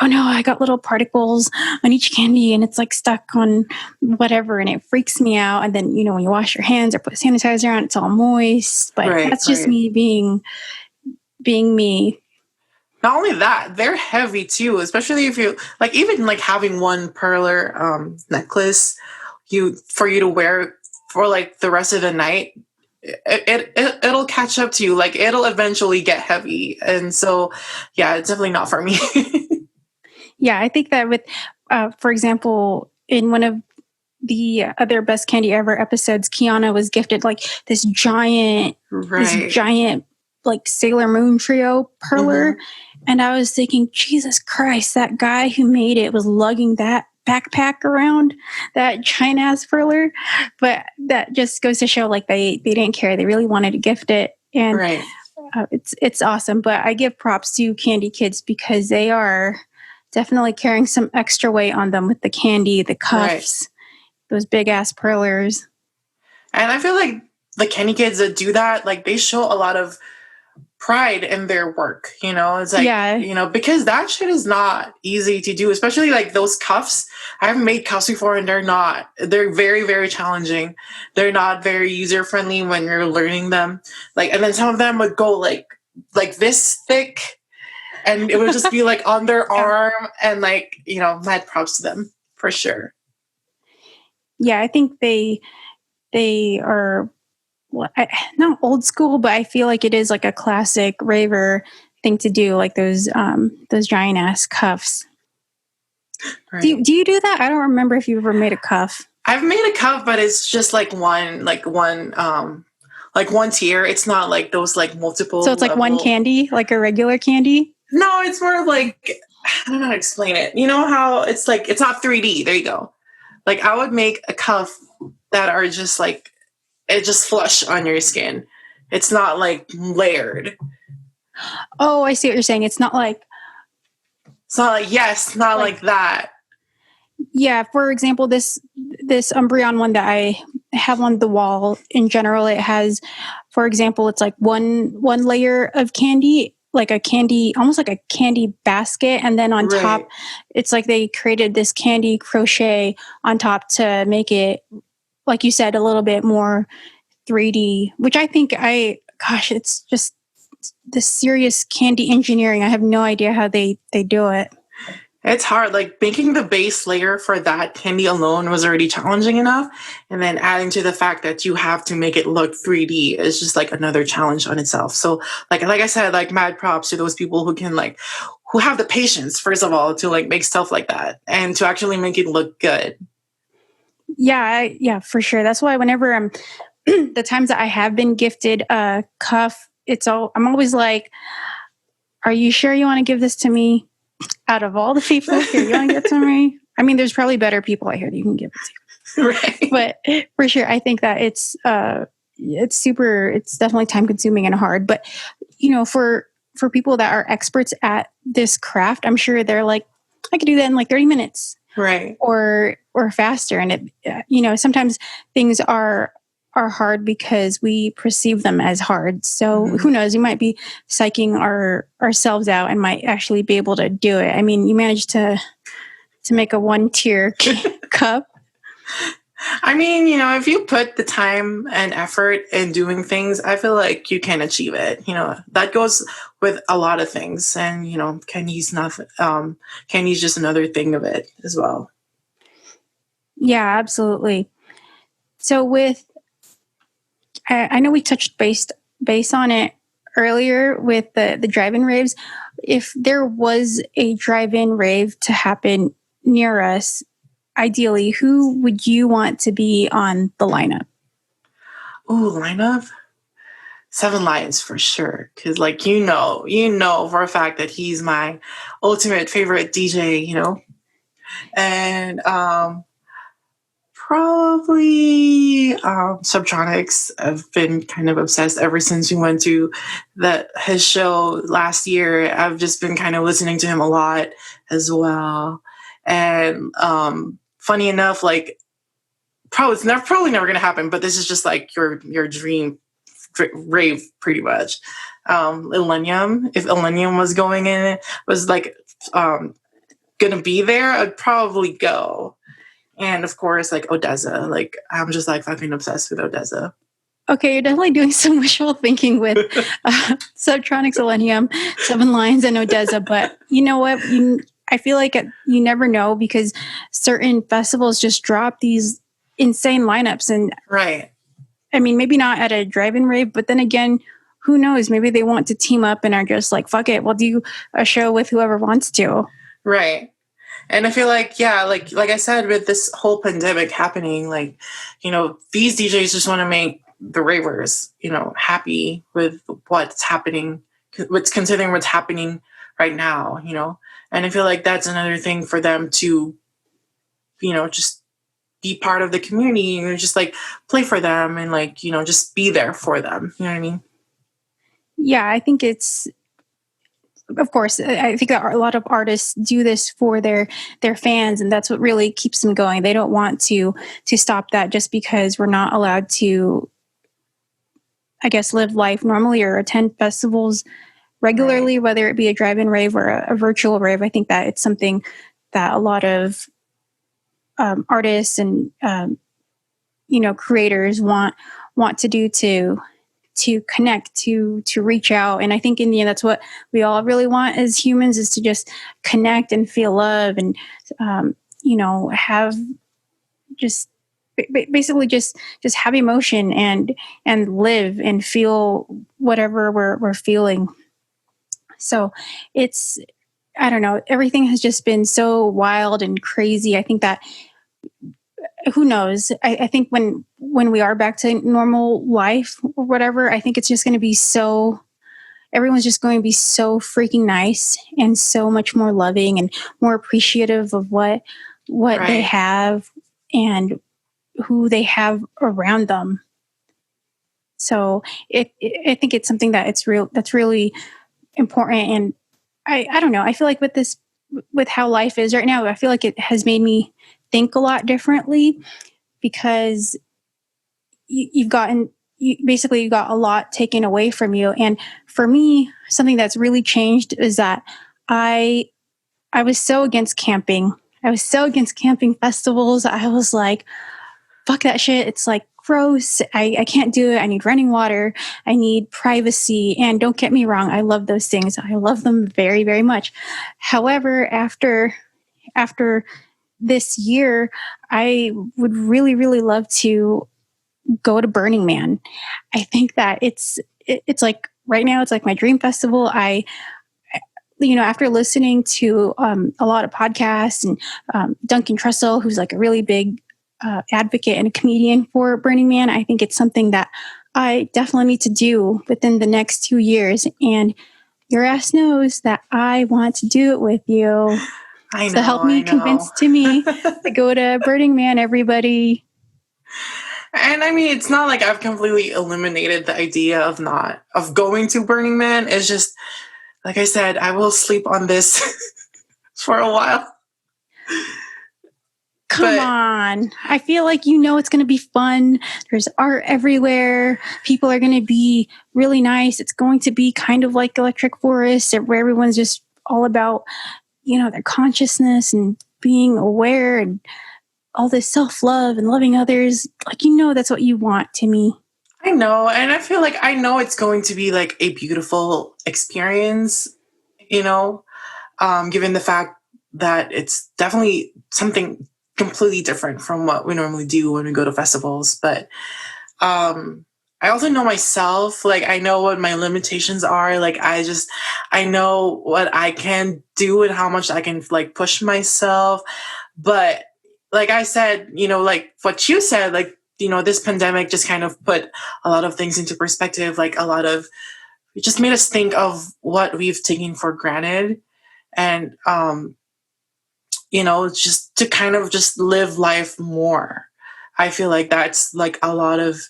oh no, I got little particles on each candy and it's like stuck on whatever, and it freaks me out. And then, when you wash your hands or put sanitizer on, it's all moist. But Right, that's just right. me being me. Not only that, they're heavy too, especially if you like even like having one Perler necklace for you to wear for like the rest of the night. It'll catch up to you. Like it'll eventually get heavy, and so yeah, it's definitely not for me. Yeah, I think that with, for example, in one of the other Best Kandi Ever episodes, Kiana was gifted like this giant Right. like Sailor Moon trio Perler. Mhm. And I was thinking, Jesus Christ, that guy who made it was lugging that backpack around, that giant ass Perler. But that just goes to show like they didn't care. They really wanted to gift it. And Right. it's awesome. But I give props to Kandi Kids because they are definitely carrying some extra weight on them with the candy, the cuffs, those big ass Perlers. And I feel like the Kenny kids that do that, like they show a lot of pride in their work. It's like, Yeah. because that shit is not easy to do, especially like those cuffs. I've made cuffs before and they're very, very challenging. They're not very user friendly when you're learning them. Like, and then some of them would go like this thick and it would just be like on their arm and like, mad props to them for sure. Yeah, I think they are not old school, but I feel like it is like a classic Raver thing to do, like those giant ass cuffs. Right. Do you do that? I don't remember if you ever made a cuff. I've made a cuff, but it's just like one tier. It's not like those like multiple. So it's like one candy, like a regular candy? No, it's more like, I don't know how to explain it. You know how it's like, it's not 3D. There you go. Like I would make a cuff that are just like, it just flush on your skin. It's not like layered. Oh, I see what you're saying. It's not like like that. Yeah, for example, this Umbreon one that I have on the wall, in general, it has, for example, it's like one layer of candy, like a candy, almost like a candy basket, and then on top, it's like they created this candy crochet on top to make it, like you said, a little bit more 3D, which I think it's just the serious candy engineering. I have no idea how they do it. It's hard. Like making the base layer for that candy alone was already challenging enough. And then adding to the fact that you have to make it look 3D is just like another challenge on itself. So like I said, like mad props to those people who have the patience, first of all, to like make stuff like that and to actually make it look good. Yeah, for sure. That's why whenever I'm the times that I have been gifted a cuff, I'm always like, are you sure you want to give this to me? Out of all the people here, you want to give it to me? I mean, there's probably better people out here that you can give it to. Right. But for sure, I think that it's definitely time consuming and hard. But, for people that are experts at this craft, I'm sure they're like, I could do that in like 30 minutes. Right. Or faster. And it, sometimes things are hard because we perceive them as hard. So who knows? You might be psyching ourselves out and might actually be able to do it. I mean, you managed to make a 1-tier cup. I mean, if you put the time and effort in doing things, I feel like you can achieve it. That goes with a lot of things. And, candy's just another thing of it as well. Yeah, absolutely. So I know we touched base on it earlier with the Drive-In-Raves. If there was a drive-in rave to happen near us, ideally, who would you want to be on the lineup? Ooh, lineup? 7 Lions for sure. Because, like, you know for a fact that he's my ultimate favorite DJ, And probably Subtronics. I've been kind of obsessed ever since we went to his show last year. I've just been kind of listening to him a lot as well. And funny enough, like, it's probably never going to happen, but this is just like your dream rave pretty much. Millennium, if Millennium was going in, was like gonna be there, I'd probably go. And of course, like Odessa, like I'm just like fucking obsessed with Odessa. Okay, you're definitely doing some wishful thinking with Subtronics, Millennium, Seven Lions, and Odessa. But you know what? I feel like you never know, because certain festivals just drop these insane lineups. And right. I mean, maybe not at a drive-in rave, but then again, who knows? Maybe they want to team up and are just like, fuck it, we'll do a show with whoever wants to. Right. And I feel like, yeah, like I said, with this whole pandemic happening, like, you know, these DJs just want to make the ravers, you know, happy with what's happening, considering what's happening right now, you know. And I feel like that's another thing for them to, you know, just be part of the community and just like play for them and like, you know, just be there for them. You know what I mean? Yeah, I think it's, of course, I think that a lot of artists do this for their fans, and that's what really keeps them going. They don't want to stop that just because we're not allowed to, I guess, live life normally or attend festivals regularly, right, whether it be a drive-in rave or a virtual rave. I think that it's something that a lot of artists and you know, creators want to do to connect, to reach out. And I think in the end, that's what we all really want as humans, is to just connect and feel love and you know, have just basically just have emotion and live and feel whatever we're feeling. So it's, I don't know, everything has just been so wild and crazy. I think that, who knows? I think when we are back to normal life or whatever, I think it's just going to be so, everyone's just going to be so freaking nice and so much more loving and more appreciative of what right, they have and who they have around them. So I think it's something that that's really important. And I don't know, I feel like with how life is right now, I feel like it has made me think a lot differently, because you got a lot taken away from you. And for me, something that's really changed is that I was so against camping. I was so against camping festivals. I was like, fuck that shit. It's like gross. I can't do it. I need running water. I need privacy. And don't get me wrong, I love those things. I love them very, very much. However, after this year, I would really, really love to go to Burning Man. I think that it's like right now, it's like my dream festival. You know, after listening to a lot of podcasts and Duncan Trussell, who's like a really big advocate and a comedian for Burning Man, I think it's something that I definitely need to do within the next 2 years. And your ass knows that I want to do it with you. I know. So help me convince Timmy to go to Burning Man, everybody. And I mean, it's not like I've completely eliminated the idea of going to Burning Man. It's just, like I said, I will sleep on this for a while. Come on. I feel like, you know, it's going to be fun. There's art everywhere. People are going to be really nice. It's going to be kind of like Electric Forest, where everyone's just all about, you know, their consciousness and being aware and all this self-love and loving others. Like, you know, that's what you want, Timmy. I know. And I feel like I know it's going to be like a beautiful experience, you know, given the fact that it's definitely something completely different from what we normally do when we go to festivals. But I also know myself, like I know what my limitations are. Like I know what I can do and how much I can like push myself. But like I said, you know, like what you said, like, you know, this pandemic just kind of put a lot of things into perspective. Like it just made us think of what we've taken for granted. And, you know, just to kind of just live life more. I feel like that's like a lot of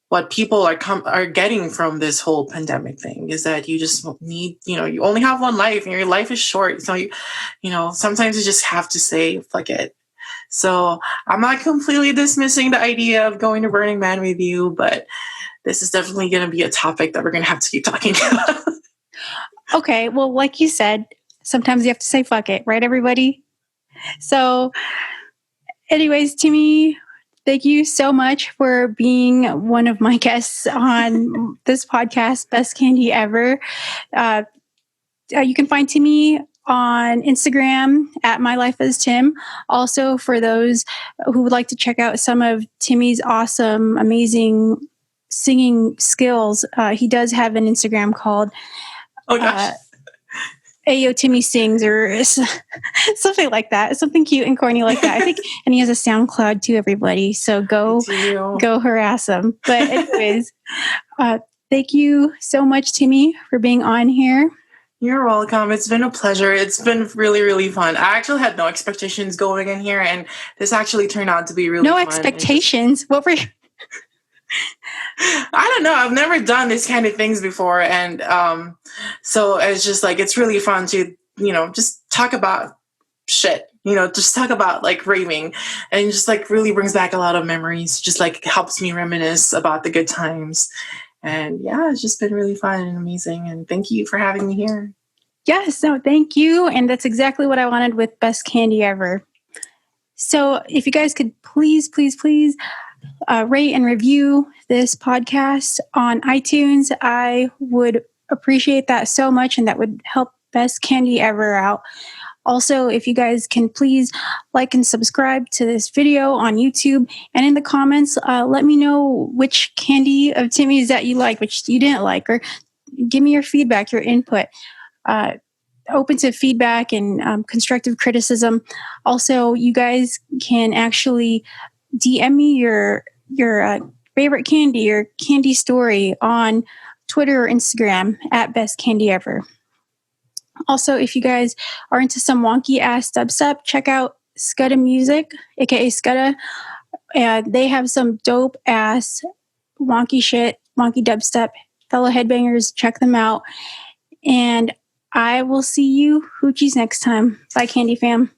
what people are getting from this whole pandemic thing, is that you just need, you know, you only have one life and your life is short. So, you know, sometimes you just have to say, fuck it. So I'm not completely dismissing the idea of going to Burning Man with you, but this is definitely going to be a topic that we're going to have to keep talking about. Okay, well, like you said, sometimes you have to say fuck it, right, everybody? So, anyways, Timmy, thank you so much for being one of my guests on this podcast, Best Kandi Ever. You can find Timmy on Instagram at My Life as Tim. Also, for those who would like to check out some of Timmy's awesome, amazing singing skills, he does have an Instagram called Ayo Timmy Sings, or something like that, something cute and corny like that, I think. And he has a SoundCloud too, everybody, so go harass him. But anyways, thank you so much, Timmy, for being on here. You're welcome. It's been a pleasure. It's been really, really fun. I actually had no expectations going in here, and this actually turned out to be really fun. No expectations? What were you? I don't know. I've never done this kind of things before. And so it's just like, it's really fun to, just talk about shit, just talk about like raving, and just like really brings back a lot of memories, just like helps me reminisce about the good times. And yeah, it's just been really fun and amazing. And thank you for having me here. Yes, no, thank you. And that's exactly what I wanted with Best Kandi Ever. So if you guys could please rate and review this podcast on iTunes, I would appreciate that so much, and that would help Best Kandi Ever out. Also, if you guys can please like and subscribe to this video on YouTube, and in the comments, let me know which candy of Timmy's that you like, which you didn't like, or give me your feedback, your input. Open to feedback and constructive criticism. Also, you guys can actually DM me your favorite candy, your candy story on Twitter or Instagram at Best Kandi Ever. Also, if you guys are into some wonky ass dubstep, check out Scudda Music, aka Scudda. They have some dope ass wonky shit, wonky dubstep. Fellow headbangers, check them out. And I will see you hoochies next time. Bye, Candy fam.